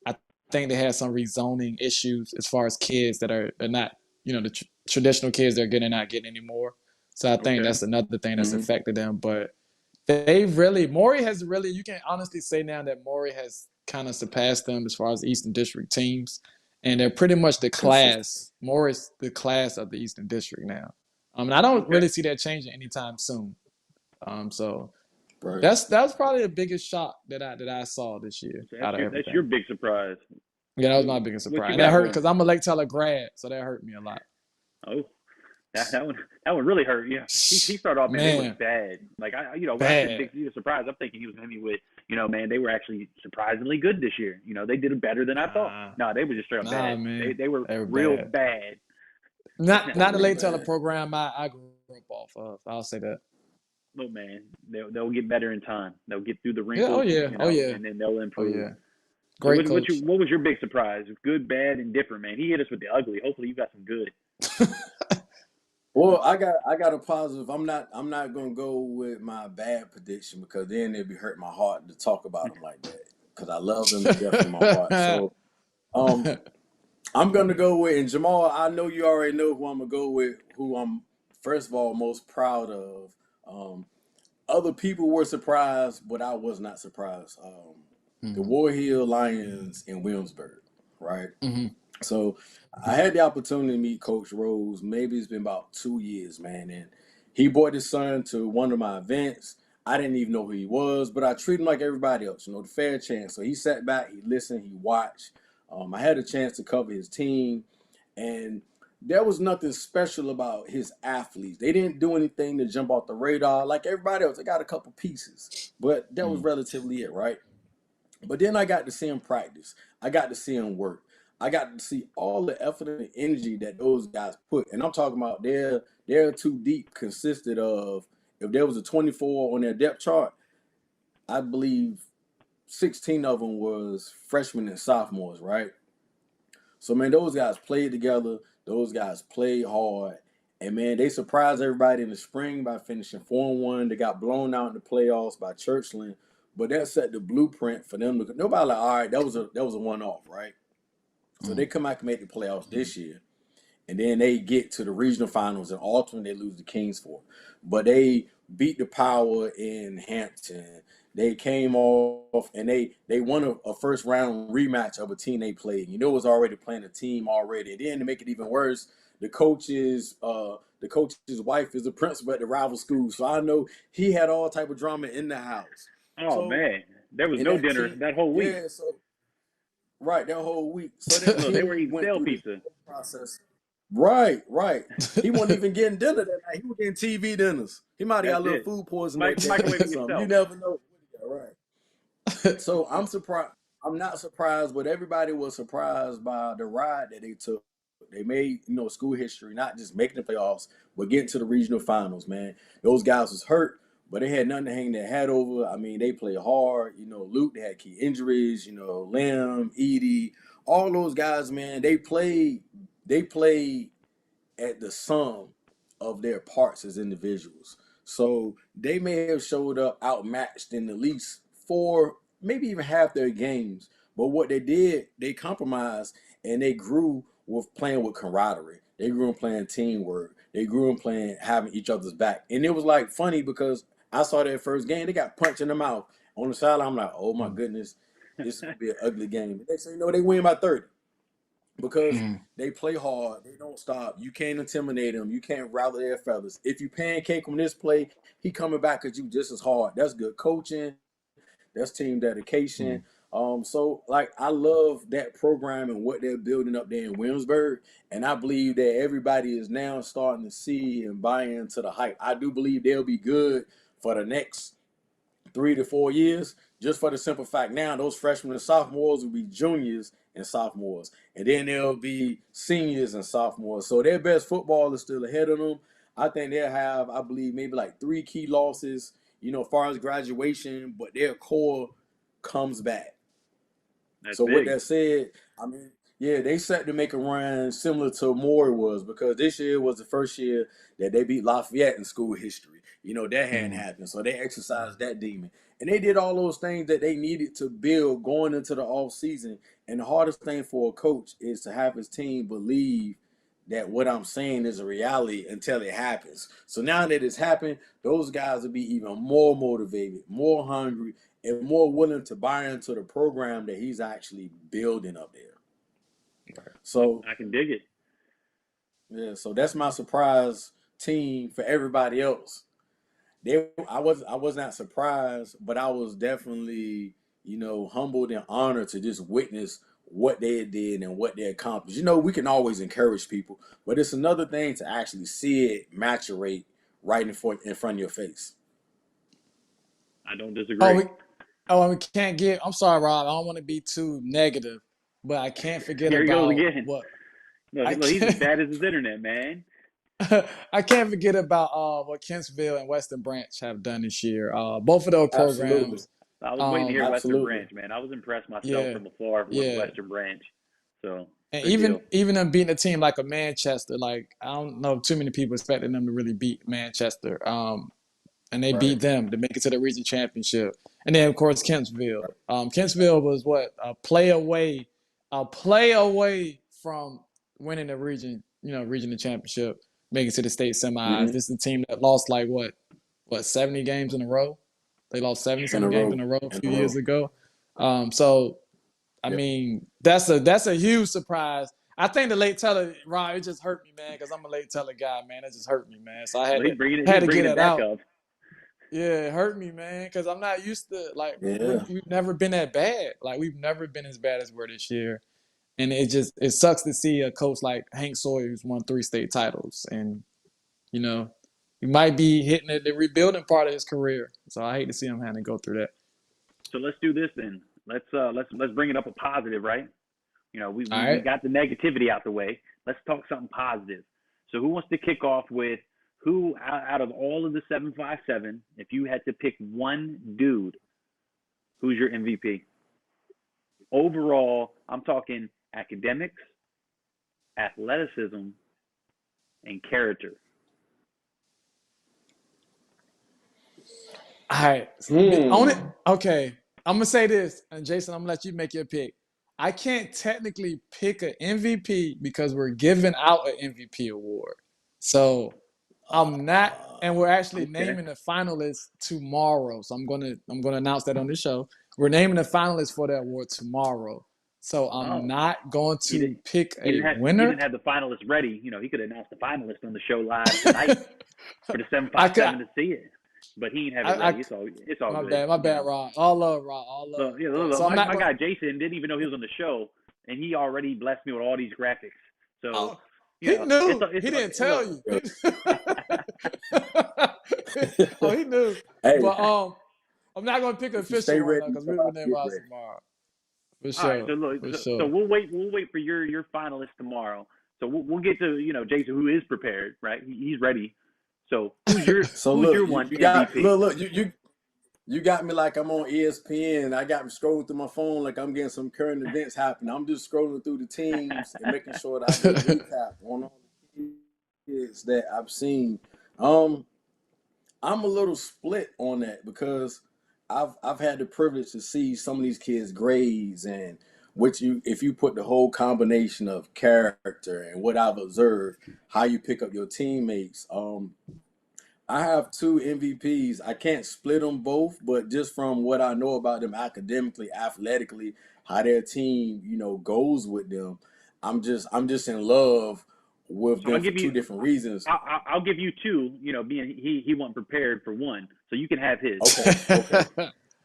I think they had some rezoning issues as far as kids that are not the traditional kids they're getting not getting anymore. So I think Okay. that's another thing that's Hmm. affected them. But Maury has really, you can honestly say now that Maury has kind of surpassed them as far as Eastern District teams. And they're pretty much Consistent. Maury's the class of the Eastern District now. And I don't Okay. really see that changing anytime soon. So Right. that's probably the biggest shock that I saw this year So out of that's your everything. big surprise. Yeah, that was my biggest What surprise. you And that got hurt for him? because I'm a Lake Teller grad, so that hurt me a lot. Oh, that one really hurt. Yeah, he started off, man. They was Man, bad. Like when I said bad. big surprise, I'm thinking he was gonna hit me with Man, they were actually surprisingly good this year. They did it better than I thought. Nah, No, they were just straight up nah, bad. man, They were they were real bad. bad. Not the Real late teller bad. program I grew up off of. I'll say that. Look, man, they'll get better in time. They'll get through the Yeah. Oh wrinkles, yeah. Oh yeah. and then they'll Oh improve. yeah. So Great coach. what was your big surprise? Good, bad, and different, man. He hit us with the ugly. Hopefully, you got some good. Well, I got a positive. I'm not gonna go with my bad prediction because then it'd be hurt my heart to talk about them like that because I love them to death in my heart. So um, I'm gonna go with, and Jamal, I know you already know who I'm gonna go with. Who I'm first of all most proud of. Um, Other people were surprised, but I was not surprised. The Mhm. War Hill Lions in Williamsburg, right? Mhm. So I had the opportunity to meet Coach Rose. Maybe it's been about 2 years, man. And he brought his son to one of my events. I didn't even know who he was, but I treated him like everybody else, the fair chance. So he sat back, he listened, he watched. I had a chance to cover his team, and there was nothing special about his athletes. They didn't do anything to jump off the radar like everybody else. They got a couple pieces, but that was Mhm. relatively it, right? But then I got to see him practice. I got to see him work. I got to see all the effort and energy that those guys put. And I'm talking about their two deep consisted of, if there was a 24 on their depth chart, I believe 16 of them was freshmen and sophomores, right? So man, those guys played together. Those guys played hard. And man, they surprised everybody in the spring by finishing 4-1. They got blown out in the playoffs by Churchland. But that set the blueprint for them to nobody like, all right, that was a one-off, right? So they Mhm. come out and make the playoffs this year. And then they get to the regional finals, and ultimately they lose to Kingsport. But they beat the Power in Hampton. They came off and they won a first round rematch of a team they played. It was already playing a team already. And then to make it even worse, the coach's wife is a principal at the rival school. So I know he had all type of drama in the house. Oh So man, there was and no that dinner team, that whole week. yeah, so right, that whole week. So that Look, they were team eating went stale through this pizza. whole process. Right, right. He wasn't even getting dinner that night. He was getting TV dinners. He might have got That's a little it. food poisoning that day or Microwaving something. You yourself. never know. Right. So I'm surprised. I'm not surprised, but everybody was surprised by the ride that they took. They made, school history, not just making the playoffs, but getting to the regional finals, man. Those guys was hurt, but they had nothing to hang their hat over. I mean, they played hard. Luke, they had key injuries, Lim, Edie, all those guys, man, they played at the sum of their parts as individuals. So they may have showed up outmatched in at least four, maybe even half their games. But what they did, they compromised and they grew with playing with camaraderie. They grew in playing teamwork. They grew in playing having each other's back. And it was like funny because I saw their first game, they got punched in the mouth. On the sideline, I'm like, oh my Mhm. goodness, this is gonna be an ugly game. The next thing you know, they win by 30 because Mhm. they play hard. They don't stop. You can't intimidate them. You can't rattle their feathers. If you pancake them this play, he coming back at you just as hard. That's good coaching. That's team dedication. Mhm. So like I love that program and what they're building up there in Williamsburg, and I believe that everybody is now starting to see and buy into the hype. I do believe they'll be good for the next 3 to 4 years, just for the simple fact now those freshmen and sophomores will be juniors and sophomores, and then they'll be seniors and sophomores. So their best football is still ahead of them. I think they'll have, I believe, maybe like 3 key losses, as far as graduation, but their core comes back. That's So with big. that said, I mean, yeah, they set to make a run similar to Maury was because this year was the first year that they beat Lafayette in school history. That hadn't Mhm. happened. So they exercised that demon. And they did all those things that they needed to build going into the off season. And the hardest thing for a coach is to have his team believe that what I'm saying is a reality until it happens. So now that it's happened, those guys will be even more motivated, more hungry, and more willing to buy into the program that he's actually building up there. So I can dig it. yeah, so that's my surprise team for everybody else. I was not surprised, but I was definitely, humbled and honored to just witness what they did and what they accomplished. We can always encourage people, but it's another thing to actually see it maturate right in front of your face. I don't Oh, disagree. Oh, we can't get. I'm sorry, Rob. I don't want to be too negative, but I can't forget Here he goes about again. what Look, I look, he's as can't. bad as his internet, man. I can't forget about what Kentsville and Western Branch have done this year. Both of those Absolutely. programs. I was waiting to hear Um, Western Absolutely. Branch, man. I was impressed myself yeah, from afar with yeah. Western Branch. So And good deal. even them beating a team like a Manchester, like I don't know too many people expecting them to really beat Manchester. And they Right. beat them to make it to the region championship. And then of course Kentsville. Kentsville was what a play away from winning the region, regional championship, making it to the state semis. Mm-hmm. This is a team that lost like what 70 games in a row. They lost 70 In a some games row. in a row a In few a years row. ago. So I Yep. mean, that's a huge surprise. I think the late teller, Ron, it just hurt me, man, because I'm a late teller guy, man. It just hurt me, man. So I Well, had he's to get bringing it it back out. up. Yeah, it hurt me, man, because I'm not used to like Yeah. we've never been that bad. Like we've never been as bad as we're this year, and it sucks to see a coach like Hank Sawyer who's won 3 state titles, and you know he might be hitting the rebuilding part of his career. So I hate to see him having to go through that. So let's do this then. Let's bring it up a positive, right? You know, we, All we, we right. got the negativity out the way. Let's talk something positive. So who wants to kick off with who out of all of the 757, if you had to pick one dude, who's your MVP? Overall, I'm talking academics, athleticism, and character. All right. On it. Hmm. Okay. I'm gonna say this, and Jason, I'm gonna let you make your pick. I can't technically pick an MVP because we're giving out an MVP award. So I'm not, and we're actually Okay. naming the finalists tomorrow. So I'm gonna announce that on the show. We're naming the finalists for that award tomorrow. So I'm Oh, not going he to didn't. pick He a didn't have he winner. didn't have the finalists ready. You know, he could have announced the finalists on the show live tonight for the I could, 757 to see it, but he didn't have it ready. I It's all good. my You bad, know. Ron. All love, Ron. All So love. yeah, Yeah. look, So look, I'm not my going. guy Jason didn't even know he was on the show, and he already blessed me with all these graphics. So Oh, you he know, knew. He didn't tell look. you. Yeah. Oh, he knew. Hey, But I'm not gonna pick an if you official stay one though, ready, because so we'll I name get ours ready. tomorrow. For All right, sure. so look, For so sure. we'll wait for your finalists tomorrow. So we'll get to Jason, who is prepared, right? He's ready. So So who's look, your one you got MVP? look you got me like I'm on ESPN. I got me scrolling through my phone like I'm getting some current events happening. I'm just scrolling through the teams and making sure that I get a recap on all the kids that I've seen. Um, I'm a little split on that because I've had the privilege to see some of these kids' grades and what you if you put the whole combination of character and what I've observed, how you pick up your teammates. I have two MVPs. I can't split them both, but just from what I know about them academically, athletically, how their team, goes with them, I'm just in love with So I'll them for give you two different reasons. I'll give you two. Being he wasn't prepared for one, so you can have his. Okay, okay,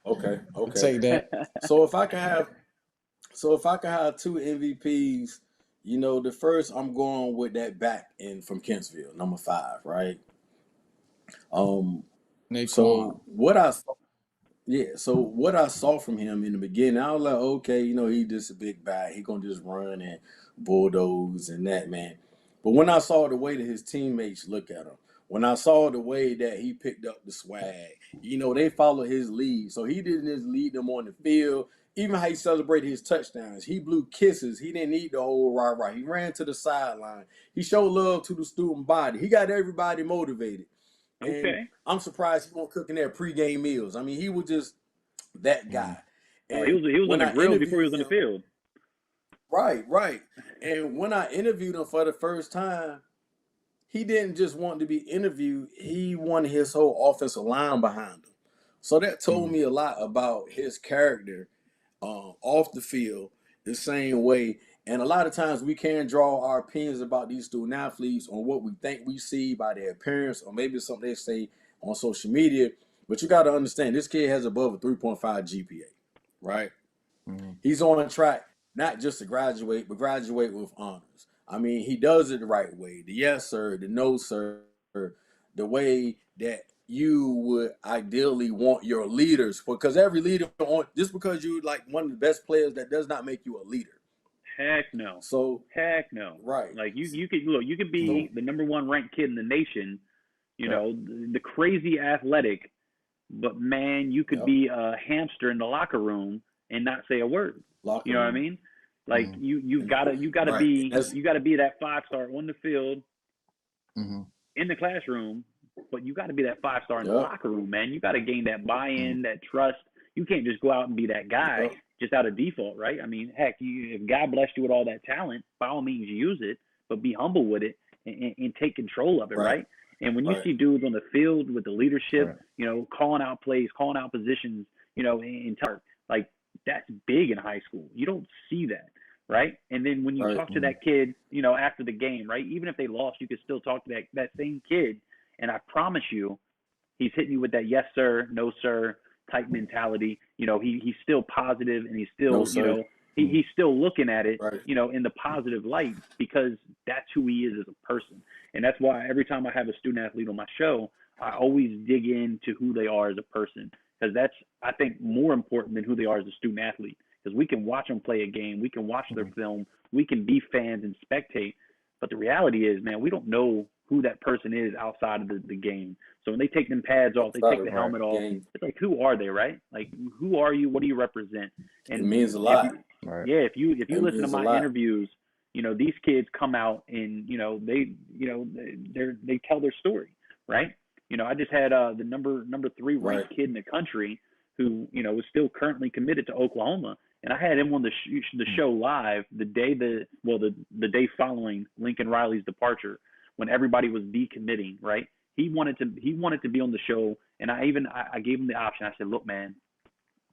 okay, I'll okay. take that. So if I can have two MVPs, the first I'm going with that back in from Kentsville, number 5, right? Um, Naquan. so what I Yeah, so what I saw from him in the beginning, I was like, okay, he just a big back. He gonna just run and bulldoze and that, man. But when I saw the way that his teammates look at him, when I saw the way that he picked up the swag, they follow his lead. So he didn't just lead them on the field. Even how he celebrated his touchdowns, he blew kisses. He didn't need the whole rah-rah. He ran to the sideline. He showed love to the student body. He got everybody motivated. And Okay. I'm surprised he won't cook in their pregame meals. I mean, he was just that Mm. guy. Oh, he And was on when the I grill before he interviewed was on the him, field. right. And when I interviewed him for the first time, he didn't just want to be interviewed, he wanted his whole offensive line behind him. So that told Mm. me a lot about his character off the field the same way. And a lot of times we can draw our opinions about these student athletes on what we think we see by their appearance or maybe something they say on social media. But you got to understand, this kid has above a 3.5 GPA, right? Mm. He's on track not just to graduate, but graduate with honors. I mean, he does it the right way. The yes, sir, the no, sir, the way that you would ideally want your leaders, because every leader just because you're like one of the best players, that does not make you a leader. Heck no. So Heck no. right. Like you could be the number one ranked kid in the nation, Yep. the crazy athletic, but man, you could Yep. be a hamster in the locker room and not say a word. Locker You know what I room. mean? Like Mhm. you gotta Right. be That's you gotta be that 5-star on the field, Mhm. in the classroom, but you gotta be that 5-star in the yep. locker room, man. You gotta gain that buy-in, that trust. You can't just go out and be that guy Yep. just out of default, right? I mean, heck, if God blessed you with all that talent, by all means use it, but be humble with it and take control of it, Right. right? And when you Right. see dudes on the field with the leadership, Right. calling out plays, calling out positions, like that's big in high school. You don't see that, right? And then when you Right. talk to that kid, after the game, right? Even if they lost, you could still talk to that same kid, and I promise you, he's hitting you with that yes sir, no sir type mentality. He's still positive, and he's No still, sir. he's still looking at it, Right. in the positive light, because that's who he is as a person. And that's why every time I have a student athlete on my show, I always dig into who they are as a person, because that's, I think, more important than who they are as a student athlete. Because we can watch them play a game, we can watch their film, we can be fans and spectate, but the reality is, man, we don't know who that person is outside of the game. So when they take them pads off, they Outside take of the the helmet off. game, It's like, who are they, right? Like, who are you? What do you represent? it And means a if lot. you, Right. yeah, if you It listen to means a my lot. interviews, these kids come out and they tell their story, right? I just had the number 3 Right. ranked kid in the country who was still currently committed to Oklahoma, and I had him on the show live the day following Lincoln Riley's departure, when everybody was decommitting, right? He wanted to be on the show, and I gave him the option. I said, look, man,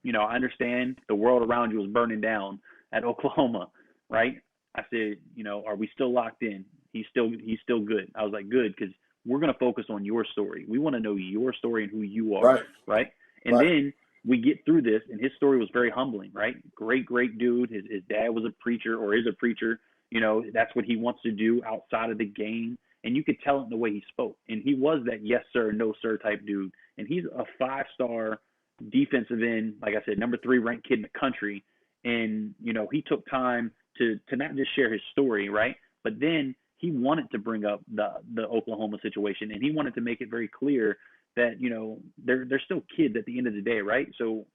I understand the world around you is burning down at Oklahoma, right? I said, are we still locked in? He's still good. I was like, good, because we're gonna focus on your story. We want to know your story and who you are, Right. right? And Right. then we get through this, and his story was very humbling, right? Great dude. His dad was a preacher, or is a preacher. That's what he wants to do outside of the game, and you could tell it in the way he spoke. And he was that yes sir, no sir type dude. And he's a 5-star defensive end, like I said, number 3 ranked kid in the country. And he took time to not just share his story, right? But then he wanted to bring up the Oklahoma situation, and he wanted to make it very clear that they're still kids at the end of the day, right? So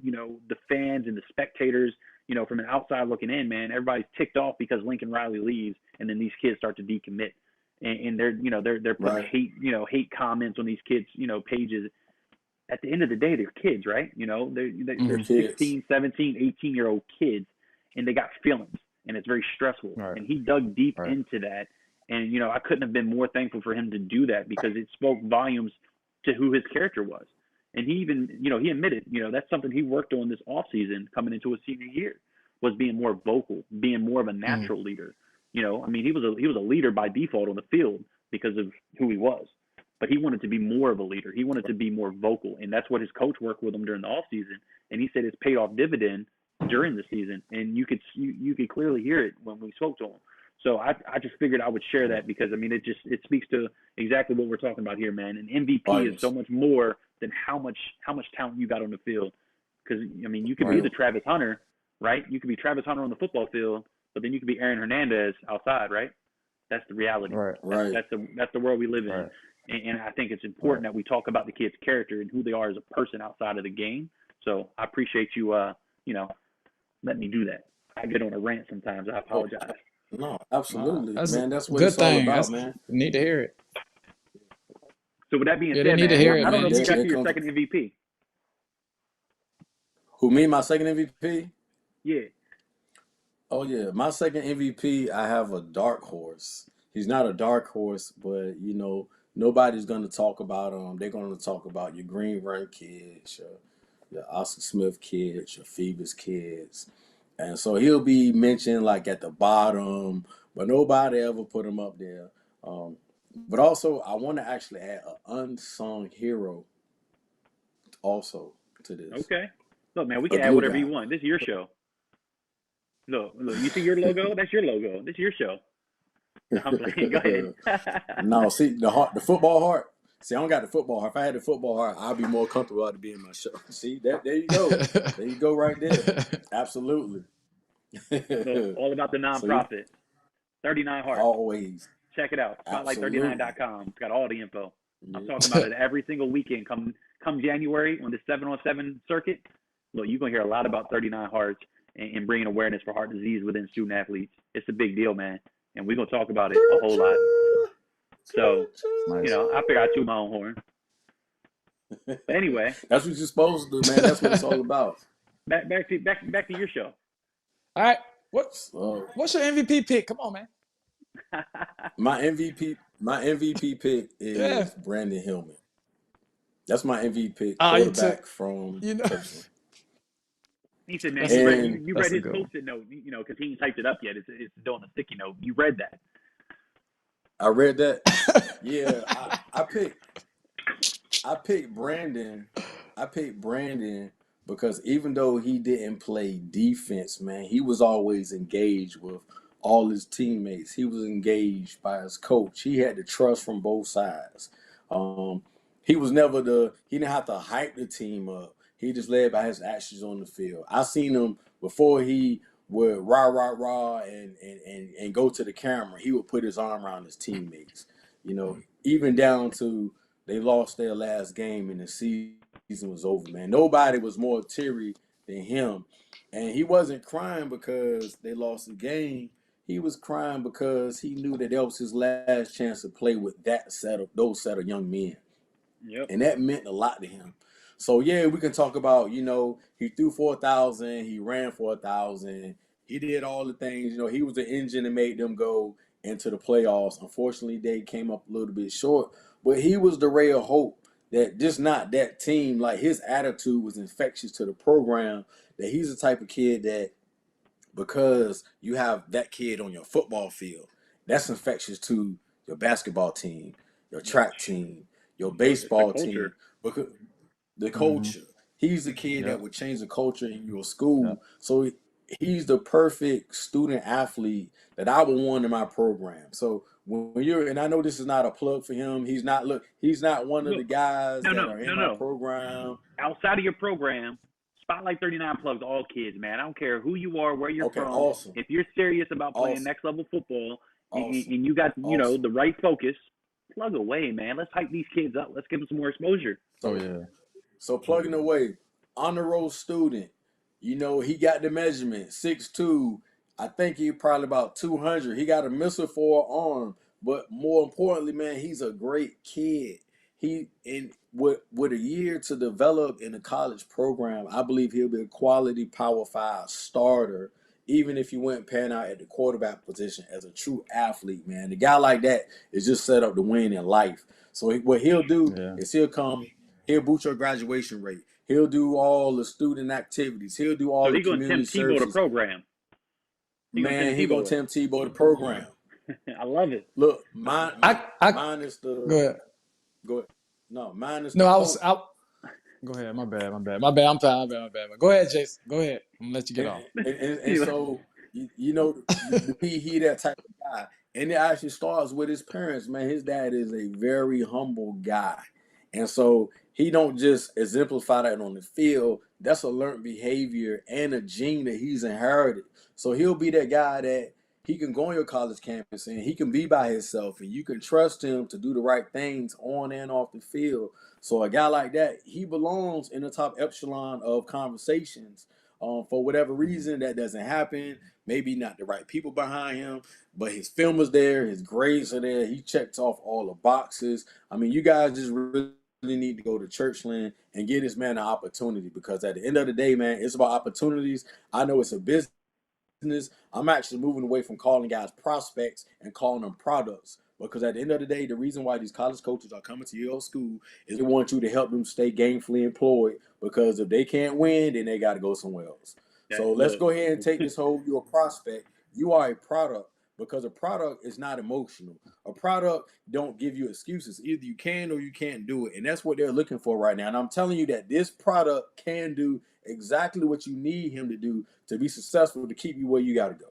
the fans and the spectators, from an outside looking in, man, everybody's ticked off because Lincoln Riley leaves, and then these kids start to decommit, and they're putting Right. hate comments on these kids pages. At the end of the day, they're kids, right? They're Kids. 16, 17, 18-year-old kids, and they got feelings, and it's very stressful. Right. And he dug deep Right. into that, and I couldn't have been more thankful for him to do that, because it spoke volumes to who his character was. And he even, he admitted, that's something he worked on this off season coming into his senior year, was being more vocal, being more of a natural leader. I mean, he was a leader by default on the field because of who he was, but he wanted to be more of a leader. He wanted to be more vocal, and that's what his coach worked with him during the off season. And he said it's paid off dividend during the season, and you could clearly hear it when we spoke to him. So I just figured I would share that, because I mean it speaks to exactly what we're talking about here, man. An MVP is so much more than how much talent you got on the field. Because I mean, you could be Right. the Travis Hunter, right? You could be Travis Hunter on the football field, but then you could be Aaron Hernandez outside, right? That's the reality. Right. Right. That's the world we live in. Right. And I think it's important that we talk about the kid's character and who they are as a person outside of the game. So I appreciate you, let me do that. I get on a rant sometimes. I apologize. No, absolutely, That's man. That's a what good it's all thing. about, That's man. need to hear it. So with that being Yeah, they said, need to man, hear I it, don't know man. if you got There to your comes- second MVP. Who, me, my second MVP? Yeah. Oh yeah, my second MVP. I have a dark horse. He's not a dark horse, but nobody's gonna talk about him. They're gonna talk about your Green Run kids, your Oscar Smith kids, your Phoebus kids, and so he'll be mentioned like at the bottom, but nobody ever put him up there. But also, I want to actually add an unsung hero also to this. Okay. Look, man, we A can add glue whatever guy. you want. This is your show. Look, you see your logo? That's your logo. This is your show. No, I'm playing. Go ahead. No, see the football heart. See, I don't got the football heart. If I had the football heart, I'd be more comfortable to be in my show. See, there you go. There you go right there. Absolutely. Look, all about the So you nonprofit. 39 Hearts. always. Check it out. Absolutely. Spotlight39.com. It's got all the info. I'm Yeah. talking about it every single weekend. Come January on the 7-on-7 circuit. Look, you're going to hear a lot about 39 Hearts and bringing awareness for heart disease within student athletes. It's a big deal, man. And we're going to talk about it a whole lot. So, Nice. I figure I toot my own horn. But anyway, That's what you're supposed to do, man. That's what it's all about. back to your show. All right. What's So, your MVP pick? Come on, man. my MVP pick is Brandon Hillman. That's my MVP quarterback from Clemson. He said, man, you read his post-it note, because he ain't typed it up yet. It's still on a sticky note. You read that. I read that. Yeah, I picked Brandon. I picked Brandon because even though he didn't play defense, man, he was always engaged with all his teammates. He was engaged by his coach. He had the trust from both sides. He was never he didn't have to hype the team up. He just led by his actions on the field. I seen him before he would rah and go to the camera. He would put his arm around his teammates. Even down to they lost their last game and the season was over, man. Nobody was more teary than him. And he wasn't crying because they lost the game. He was crying because he knew that was his last chance to play with those set of young men. Yep. And that meant a lot to him. So, yeah, we can talk about, he threw 4,000, he ran 4,000, he did all the things. He was the engine that made them go into the playoffs. Unfortunately, they came up a little bit short, but he was the ray of hope that just not that team. Like, his attitude was infectious to the program, that he's the type of kid that because you have that kid on your football field, that's infectious to your basketball team, your track team, your baseball team, because the culture. He's the kid that would change the culture in your school. Yep. So he's the perfect student athlete that I would want in my program. So when you're, and I know this is not a plug for him. He's not one of the guys that are in my program. Outside of your program, Spotlight 39 plugs all kids, man. I don't care who you are, where you're from. Awesome. If you're serious about playing next level football and you got the right focus, plug away, man. Let's hype these kids up. Let's give them some more exposure. So plugging away, honor roll student. He got the measurement 6'2". I think he probably about 200. He got a missile for an arm, but more importantly, man, he's a great kid. With a year to develop in a college program, I believe he'll be a quality Power 5 starter, even if he went pan out at the quarterback position as a true athlete, man. The guy like that is just set up to win in life. So what he'll do is he'll boost your graduation rate. He'll do all the student activities. He'll do all the community services. The program. He gonna tempt Tebow the program. I love it. Look, mine is the. Go ahead. Go ahead. No, mine is. No, Go ahead. My bad. I'm fine. My bad. Go ahead, Jason. Go ahead. I'm gonna let you get off. And so he that type of guy, and it actually starts with his parents. Man, his dad is a very humble guy, and so he don't just exemplify that on the field. That's a learned behavior and a gene that he's inherited. So he'll be that guy that he can go on your college campus and he can be by himself and you can trust him to do the right things on and off the field. So a guy like that, he belongs in the top echelon of conversations. For whatever reason, that doesn't happen. Maybe not the right people behind him, but his film is there. His grades are there. He checks off all the boxes. I mean, you guys just really need to go to Churchland and give this man an opportunity, because at the end of the day, man, it's about opportunities. I know it's a business. I'm actually moving away from calling guys prospects and calling them products, because at the end of the day, the reason why these college coaches are coming to your school is they want you to help them stay gainfully employed, because if they can't win, then they got to go somewhere else. So let's go ahead and take this whole, you're a prospect, you are a product, because a product is not emotional. A product don't give you excuses. Either you can or you can't do it. And that's what they're looking for right now. And I'm telling you that this product can do exactly what you need him to do to be successful, to keep you where you got to go.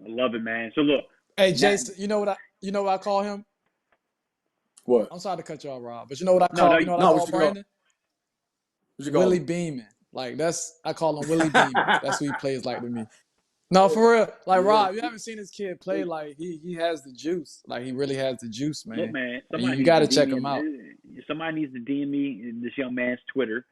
I love it, man. So look. Hey, Jason, you know what I call him? What? I'm sorry to cut you off, Rob, but you know what I No, no, call, you know what I No, call what you call? Brandon? What you call Willie him? Beeman. Like I call him Willie Beeman. That's who he plays like to me. No, for real. Like Yeah. Rob, you haven't seen this kid play. Like he has the juice. Like he really has the juice, look, man. man. And Somebody you needs got to to DM check me. him out. Somebody needs to DM me in this young man's Twitter,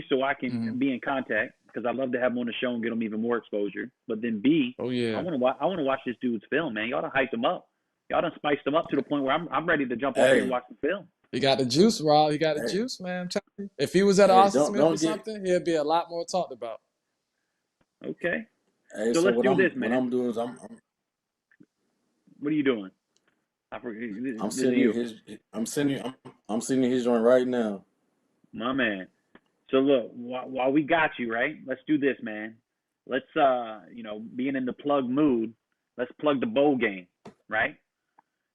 so I can Hmm. be in contact because I'd love to have him on the show and get him even more exposure. But then B, Oh I yeah, want to watch. I want to watch this dude's film, man. Y'all done hyped him up. Y'all done spiced him up to the point where I'm ready to jump on here and Hey, watch the film. he got the juice, Rob. He got the hey, juice, man. I'm telling you. If he was at hey! Austin Don't Smith or don't get. something, he'll be a lot more talked about. Okay, Hey, so so let's do this, what man. I'm doing is What are you doing? I forget. I'm This is sending you, his I'm sending his joint right now. my man. So look, while we got you, right? Let's do this, man. Let's being in the plug mood, let's plug the bowl game, right?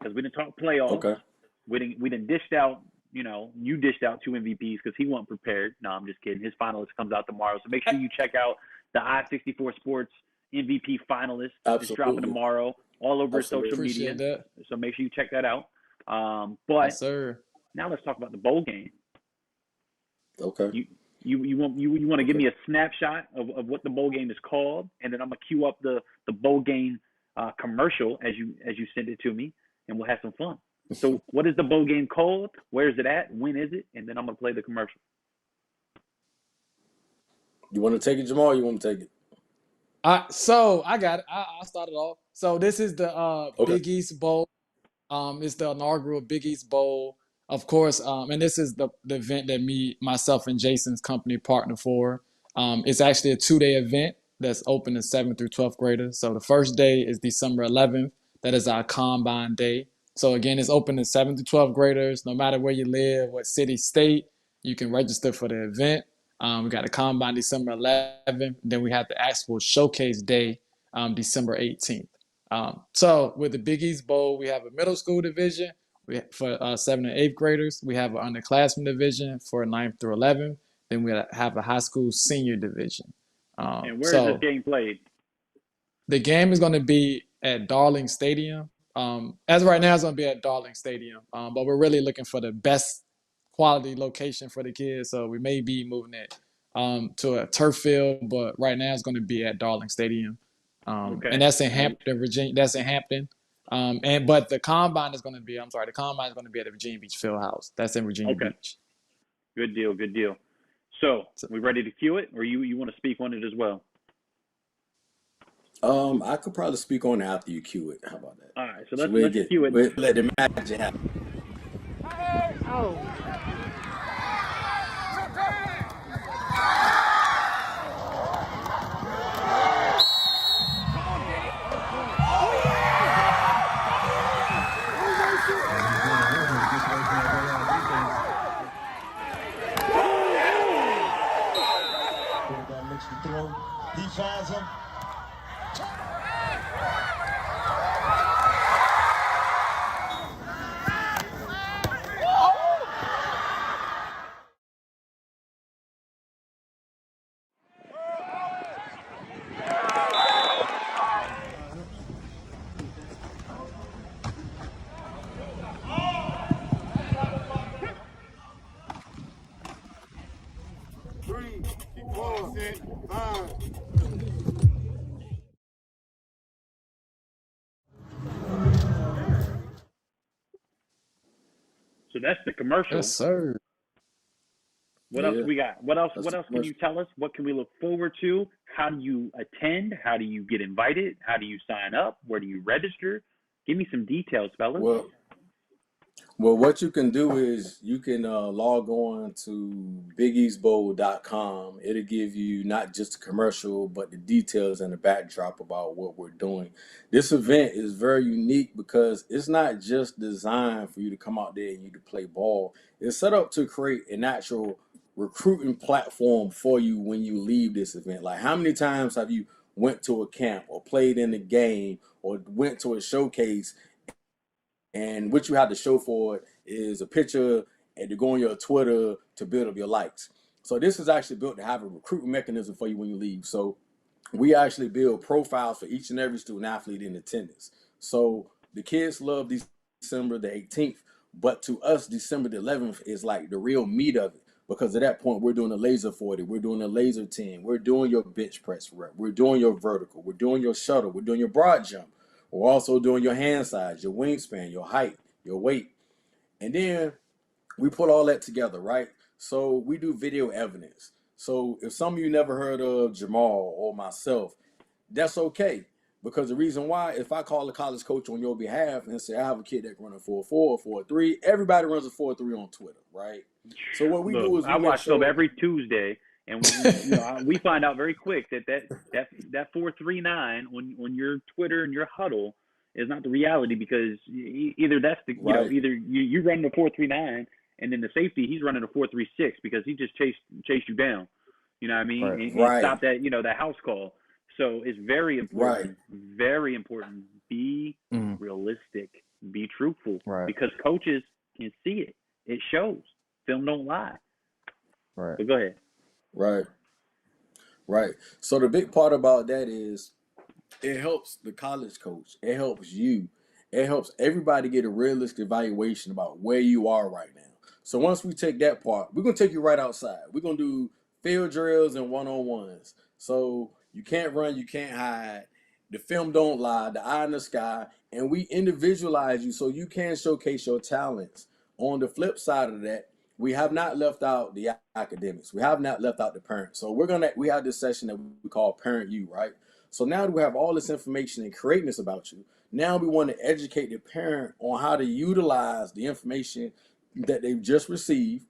Because we didn't talk playoffs. Okay. We didn't dished out. You dished out two MVPs because he wasn't prepared. No, I'm just kidding. His finalist comes out tomorrow, so make sure you check out the I-64 Sports MVP finalist. It's dropping Absolutely. tomorrow all over social Absolutely. media. Appreciate that. So make sure you check that out. Yes, But sir. now let's talk about the bowl game. Okay. You you want to give Okay. me a snapshot of what the bowl game is called, and then I'm gonna cue up the bowl game commercial as you send it to me, and we'll have some fun. So, what is the bowl game called? Where is it at? When is it? And then I'm gonna play the commercial. You want to take it, Jamal? Or you want to take it? So I got it. I'll start it off. So this is the Okay. Big East Bowl. It's the inaugural Big East Bowl, of course. And this is the event that myself, and Jason's company partner for. It's actually a 2-day event that's open to 7th through 12th graders. So the first day is December 11th. That is our combine day. So again, it's open to 7th to 12th graders. No matter where you live, what city, state, you can register for the event. We got a combine December 11th. Then we have the actual showcase day, December 18th. So with the Big East Bowl, we have a middle school division for 7th and 8th graders. We have an underclassmen division for 9th through 11th. Then we have a high school senior division. And where is this So game played? the game is going to be at Darling Stadium. As of right now, it's going to be at Darling Stadium. But we're really looking for the best quality location for the kids. So we may be moving it to a turf field, but right now it's going to be at Darling Stadium. And Okay. that's in Hampton, Virginia. That's in Hampton. But the combine is going to be, I'm sorry, the combine is going to be at the Virginia Beach Fieldhouse. That's in Virginia Okay. Beach. Good deal. Good deal. So, So, we ready to cue it, or you want to speak on it as well? I could probably speak on it after you cue it. How about that? All right. So So let's cue it. we'll let the magic happen. Oh. He finds him. So that's the commercial. yes, sir. What else Yeah, we got? What else? that's What the else can you commercial. tell us? What can we look forward to? How do you attend? How do you get invited? How do you sign up? Where do you register? Give me some details, fellas. Well, Well, what you can do is you can log on to BigEastBowl.com. It'll give you not just a commercial, but the details and the backdrop about what we're doing. This event is very unique because it's not just designed for you to come out there and you to play ball. It's set up to create an actual recruiting platform for you when you leave this event. Like, how many times have you went to a camp or played in a game or went to a showcase, and what you have to show for it is a picture and to go on your Twitter to build up your likes. So this is actually built to have a recruiting mechanism for you when you leave. So we actually build profiles for each and every student athlete in attendance. So the kids love December the 18th. But to us, December the 11th is like the real meat of it. Because at that point, we're doing a laser 40, we're doing a laser 10, we're doing your bench press rep, we're doing your vertical, we're doing your shuttle, we're doing your broad jump. We're also doing your hand size, your wingspan, your height, your weight. And then we put all that together, right? So we do video evidence. So if some of you never heard of Jamal or myself, that's okay. Because the reason why, if I call a college coach on your behalf and say, I have a kid that can run a 4.4 or 4.3, everybody runs a 4.3 on Twitter, right? So what we Look, do is I we make watch film sure, every Tuesday, and we find out very quick that 4.39 on your Twitter and your huddle is not the reality, because either that's the right, either you run the 4.39, and then the safety, he's running a 4.36 because he just chased you down. You know what I mean? Right. And right, stop that that house call. So it's very right, important, very important. Be Mm, realistic, be truthful, right. because coaches can see it. It shows. Film don't lie. Right. But go ahead. right, right. So the big part about that is it helps the college coach. It helps you. It helps everybody get a realistic evaluation about where you are right now. So once we take that part, we're gonna take you right outside. We're gonna do field drills and one-on-ones. So you can't run, you can't hide. The film don't lie, the eye in the sky, and we individualize you so you can showcase your talents. On the flip side of that, we have not left out the academics. We have not left out the parents. So we have this session that we call Parent You, right? So now that we have all this information and creating this about you, now we want to educate the parent on how to utilize the information that they've just received.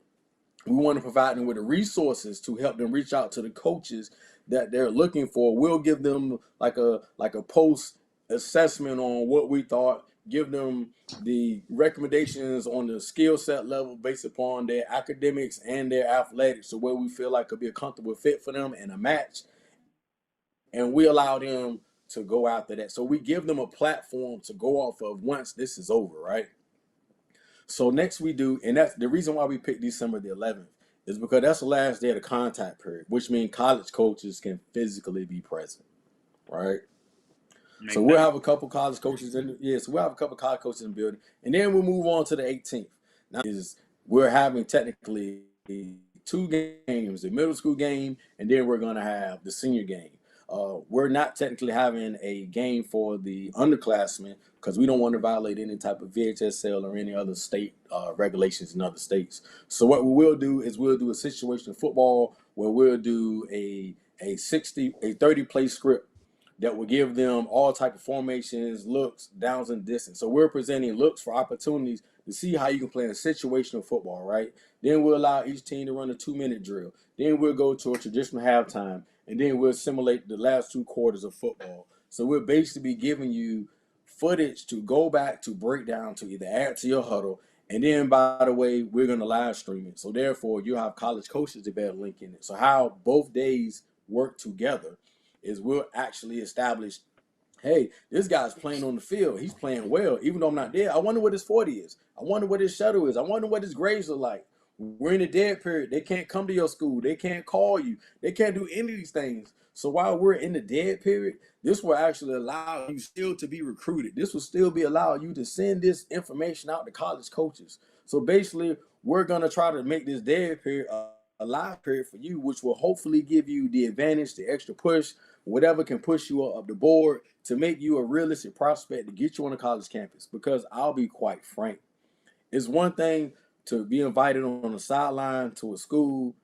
We want to provide them with the resources to help them reach out to the coaches that they're looking for. We'll give them like a post assessment on what we thought, give them the recommendations on the skill set level based upon their academics and their athletics, so where we feel like could be a comfortable fit for them and a match, and we allow them to go after that. So we give them a platform to go off of once this is over, right? So next we do, and that's the reason why we picked December the 11th, is because that's the last day of the contact period, which means college coaches can physically be present, right? So Makes we'll sense. have a couple college coaches so we'll have a couple college coaches in the building, and then we'll move on to the 18th. Now we're having technically 2 games, the middle school game, and then we're going to have the senior game. We're not technically having a game for the underclassmen because we don't want to violate any type of VHSL or any other state regulations in other states. So what we will do is we'll do a situational football where we'll do a 30 play script that will give them all type of formations, looks, downs, and distance. So we're presenting looks for opportunities to see how you can play a situational football, right? Then we'll allow each team to run a 2-minute drill. Then we'll go to a traditional halftime, and then we'll simulate the last 2 quarters of football. So we'll basically be giving you footage to go back to break down to either add to your huddle. And then, by the way, we're going to live stream it. So therefore, you have college coaches to better link in it. So how both days work together is we'll actually establish, hey, this guy's playing on the field. He's playing well, even though I'm not there. I wonder what his 40 is. I wonder what his shuttle is. I wonder what his grades are like. We're in a dead period. They can't come to your school. They can't call you. They can't do any of these things. So while we're in the dead period, this will actually allow you still to be recruited. This will still be allowing you to send this information out to college coaches. So basically, we're going to try to make this dead period a live period for you, which will hopefully give you the advantage, the extra push, whatever can push you up the board to make you a realistic prospect to get you on a college campus. Because I'll be quite frank, it's one thing to be invited on the sideline to a school.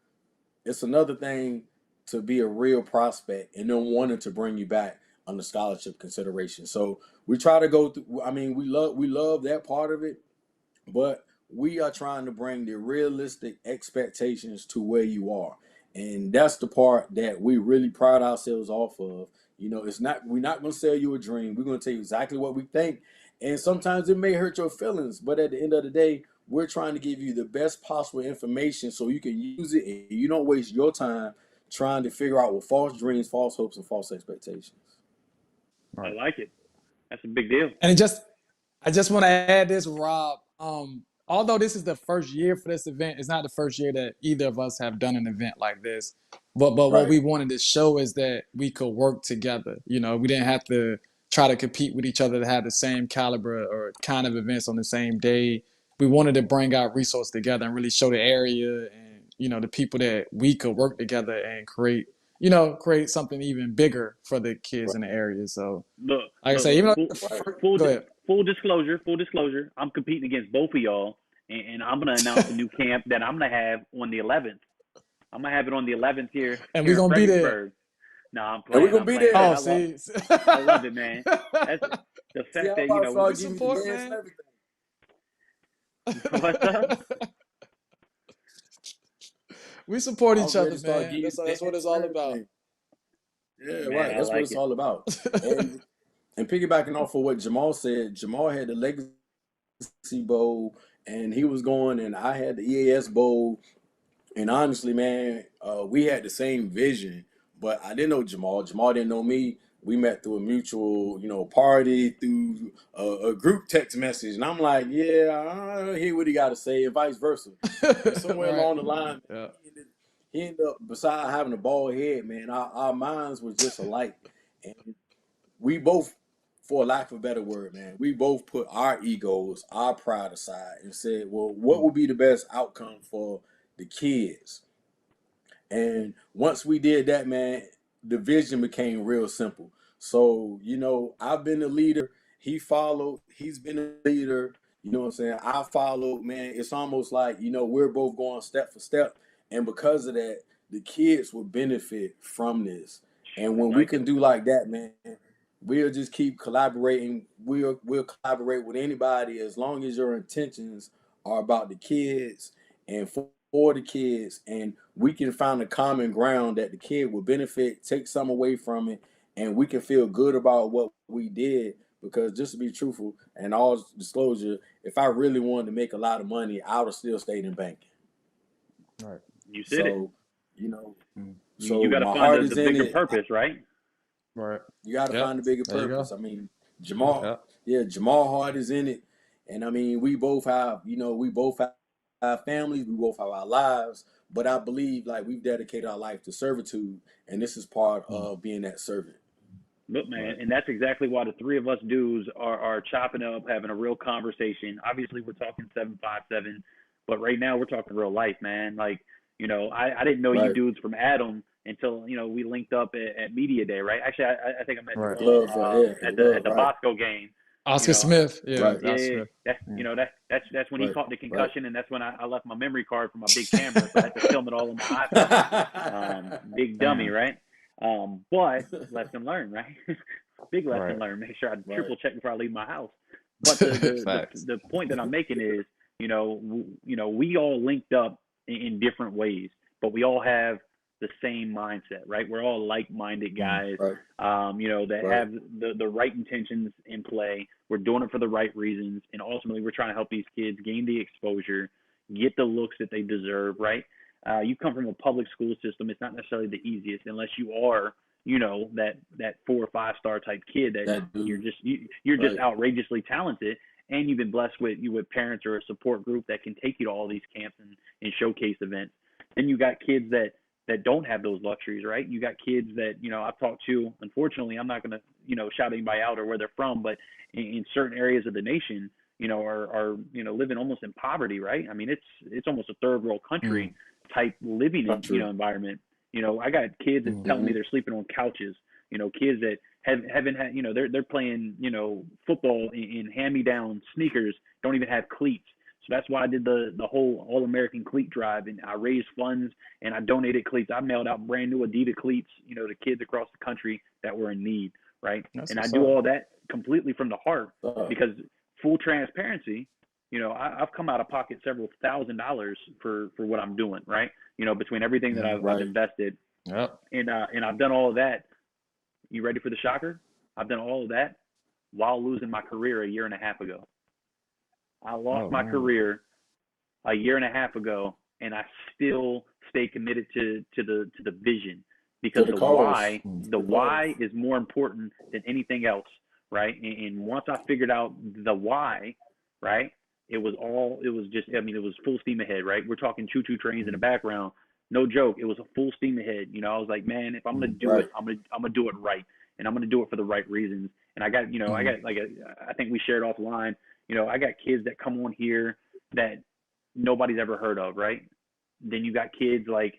It's another thing to be a real prospect and then wanting to bring you back under scholarship consideration. So we try to go through. I mean, we love that part of it, but we are trying to bring the realistic expectations to where you are. And that's the part that we really pride ourselves off of. We're not going to sell you a dream. We're going to tell you exactly what we think. And sometimes it may hurt your feelings, but at the end of the day, we're trying to give you the best possible information so you can use it and you don't waste your time trying to figure out what false dreams, false hopes, and false expectations. I Right. like it. That's a big deal. And I just want to add this, Rob. Although this is the first year for this event, it's not the first year that either of us have done an event like this. But what Right. we wanted to show is that we could work together. We didn't have to try to compete with each other to have the same caliber or kind of events on the same day. we wanted to bring our resources together and really show the area and, the people that we could work together and create something even bigger for the kids Right. in the area. So, Look, like I look, say, look. even Full, though, full, go ahead. full disclosure. I'm competing against both of y'all, and I'm gonna announce a new camp that I'm gonna have on the 11th. I'm gonna have it on the 11th here And we're here in going to be there. Fredericksburg. No, I'm And we're playing. gonna I'm be playing, man. Oh, there. see. I love it, man. That's the See, fact I'm that about to We start giving you the support, dance and man. everything. what's up? We support I each was ready other, to start man. giving you That's the what dance it's and all about. everything. Yeah, Man, right. I That's what like it's it. all about. And piggybacking off of what Jamal said, Jamal had the Legacy Bowl, and he was going, and I had the EAS Bowl. And honestly, man, we had the same vision, but I didn't know Jamal. Jamal didn't know me. We met through a mutual, party, through a group text message. And I'm like, yeah, I hear what he got to say, and vice versa. And somewhere Right. along the line, Yeah. he ended up, beside having a bald head, man, our minds was just alike. And we both, for lack of a better word, man, we both put our egos, our pride aside and said, well, what would be the best outcome for the kids? And once we did that, man, the vision became real simple. So, I've been a leader. He followed. He's been a leader. You know what I'm saying? I followed, man. It's almost like, we're both going step for step. And because of that, the kids will benefit from this. And I when we like it. can do like that, man, we'll just keep collaborating. We'll collaborate with anybody as long as your intentions are about the kids and for the kids, and we can find a common ground that the kid will benefit, take some away from it, and we can feel good about what we did. Because just to be truthful and all disclosure, if I really wanted to make a lot of money, I would have still stayed in banking. Right. You said it. So, you know, You so got to my find heart the is in bigger it. purpose, right? Right. You got to Yep. find a bigger There you purpose. go. I mean, Jamal, Yep. Jamal heart is in it. And I mean, we both have, families, we both have our lives, but I believe like we've dedicated our life to servitude, and this is part of being that servant. Look, man, Right. and that's exactly why the three of us dudes are chopping up, having a real conversation. Obviously, we're talking 757, but right now we're talking real life, man. Like, I didn't know you Right. dudes from Adam until we linked up at Media Day, right? Actually, I think I met Right. Jamal Love, yeah, at love, the right, Bosco game. Oscar Smith. Yeah. right, Oscar Yeah, Smith. that's when he right, caught the right. concussion, and that's when I left my memory card for my big camera, so I had to film it all on my iPhone. Big dummy, Damn. right? But lesson learned, right? Big lesson Right. learned. Make sure I Right. triple check before I leave my house. But the Facts. the point that I'm making is, we all linked up in different ways, but we all have the same mindset, right? We're all like-minded guys, Right, that right, have the right intentions in play. We're doing it for the right reasons, and ultimately, we're trying to help these kids gain the exposure, get the looks that they deserve, right? You come from a public school system; it's not necessarily the easiest unless you are, that 4 or 5 star type kid that that you're dude, just you're just right, outrageously talented, and you've been blessed with parents or a support group that can take you to all these camps and showcase events. Then you got kids that don't have those luxuries, right? You got kids that I've talked to. Unfortunately, I'm not going to shout anybody out or where they're from, but in certain areas of the nation, are living almost in poverty, right? I mean, it's almost a third world country type living in country. environment. I got kids that telling me they're sleeping on couches. Kids that haven't had they're playing football in hand me down sneakers, don't even have cleats. So that's why I did the whole All American Cleat Drive, and I raised funds and I donated cleats. I mailed out brand new Adidas cleats, to kids across the country that were in need, right? That's And I what's do up. all that completely from the heart because full transparency, I've come out of pocket several $1,000s for what I'm doing, right? Between everything that I've Right. invested, Yep. and I've done all of that. You ready for the shocker? I've done all of that while losing my career a year and a half ago. I lost Oh my man. career a year and a half ago, and I still stay committed to the vision because To the cause. the why is more important than anything else, right? And once I figured out the why, right, it was full steam ahead, right? We're talking choo choo trains in the background. No joke, it was a full steam ahead. I was like, man, if I'm gonna do Right. it, I'm gonna do it right, and I'm gonna do it for the right reasons. And I got, I think we shared offline. I got kids that come on here that nobody's ever heard of, right? Then you got kids like,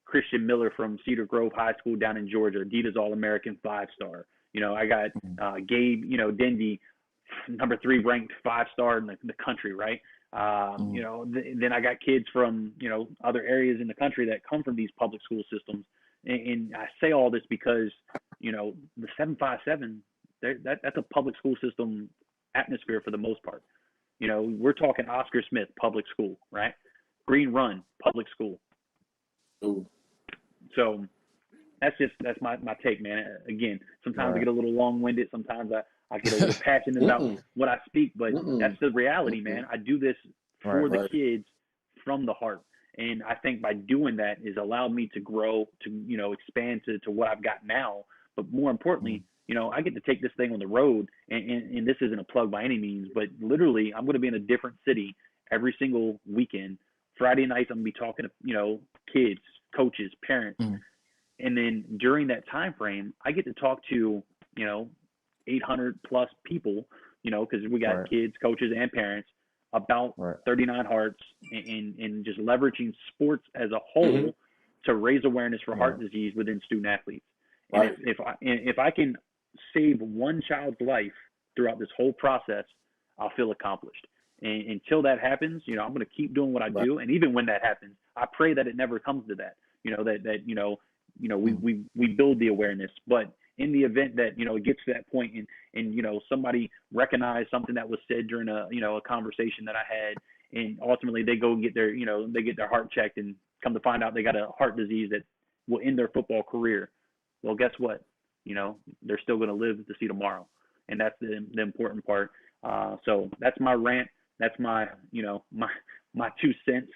Christian Miller from Cedar Grove High School down in Georgia, Adidas All-American 5-star. I got Gabe, Dendy, number 3 ranked 5-star in the country, right? Then I got kids from, other areas in the country that come from these public school systems. And I say all this because, the 757, that's a public school system atmosphere for the most part. We're talking Oscar Smith, public school, right? Green Run, public school. Ooh. So that's my take, man. Again, sometimes I get a little long-winded. Sometimes I get a little passionate about what I speak, but that's the reality, man. I do this for the kids from the heart. And I think by doing that has allowed me to grow, to, expand to what I've got now. But more importantly, I get to take this thing on the road, and this isn't a plug by any means, but literally I'm going to be in a different city every single weekend. Friday nights I'm going to be talking to, kids, coaches, parents. And then during that time frame, I get to talk to, 800 plus people, because we got kids, coaches, and parents about 39 Hearts and just leveraging sports as a whole to raise awareness for heart disease within student athletes. And if I can save one child's life throughout this whole process, I'll feel accomplished. And until that happens, I'm going to keep doing what I do. And even when that happens, I pray that it never comes to that, we build the awareness. But in the event that, it gets to that point and somebody recognized something that was said during a conversation that I had, and ultimately they go and get their, they get their heart checked and come to find out they got a heart disease that will end their football career. Well, guess what? They're still going to live to see tomorrow. And that's the important part. So that's my rant. That's my, my 2 cents.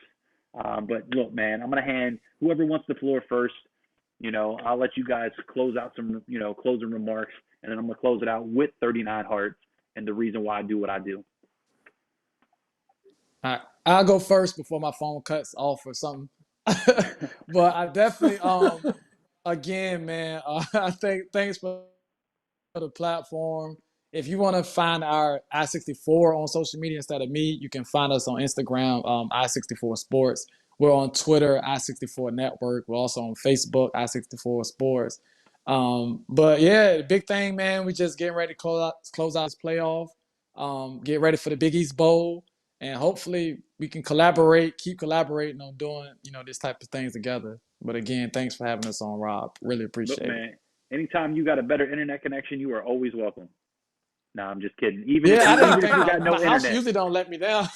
But look, man, I'm going to hand whoever wants the floor first. I'll let you guys close out some, closing remarks, and then I'm going to close it out with 39 Hearts and the reason why I do what I do. All right, I'll go first before my phone cuts off or something. But I definitely, again, man, I think thanks for the platform. If you want to find our I-64 on social media instead of me, you can find us on Instagram, I-64 Sports. We're on Twitter, I-64 Network. We're also on Facebook, I-64 Sports. But yeah, the big thing, man, we just getting ready to close out this playoff, get ready for the Big East Bowl, and hopefully we can keep collaborating on doing, this type of things together. But again, thanks for having us on, Rob. Really appreciate it. Man, anytime you got a better internet connection, you are always welcome. No, I'm just kidding. Even Yeah, if you got no my house internet. usually don't let me down.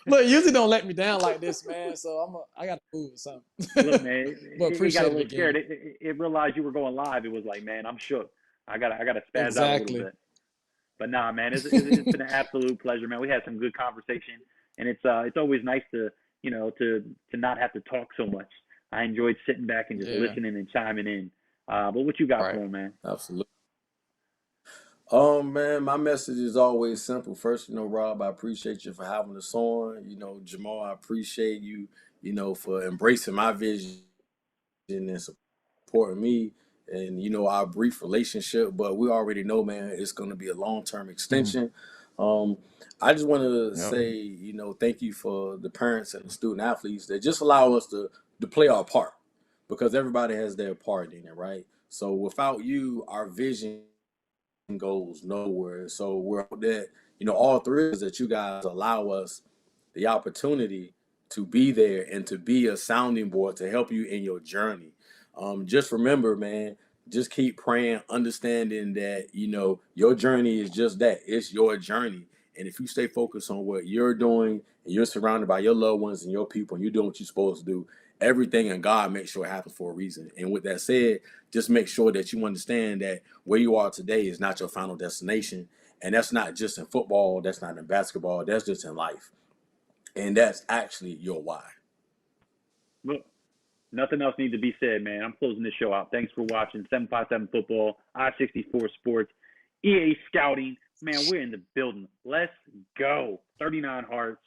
Look, usually don't let me down like this, man. So I got to move or something. Look, man, but it got a little again. scared. It realized you were going live. It was like, man, I'm shook. I got to spaz out a little bit. But nah, man, it's been an absolute pleasure, man. We had some good conversation, and it's always nice to to not have to talk so much. I enjoyed sitting back and just listening and chiming in. But what you got for him, man? Absolutely. Man, my message is always simple. First, Rob, I appreciate you for having us on. Jamal, I appreciate you, for embracing my vision and supporting me and, our brief relationship. But we already know, man, it's going to be a long-term extension. I just want to say, thank you for the parents and the student athletes that just allow us to play our part, because everybody has their part in it, right? So without you, our vision goes nowhere. So we're that, all three is that you guys allow us the opportunity to be there and to be a sounding board to help you in your journey. Just remember, man, just keep praying, understanding that, your journey is just that. It's your journey. And if you stay focused on what you're doing and you're surrounded by your loved ones and your people and you're doing what you're supposed to do, everything in God makes sure it happens for a reason. And with that said, just make sure that you understand that where you are today is not your final destination. And that's not just in football. That's not in basketball. That's just in life. And that's actually your why. Look, nothing else needs to be said, man. I'm closing this show out. Thanks for watching 757 Football, I-64 Sports, EA Scouting. Man, we're in the building. Let's go. 39 Hearts.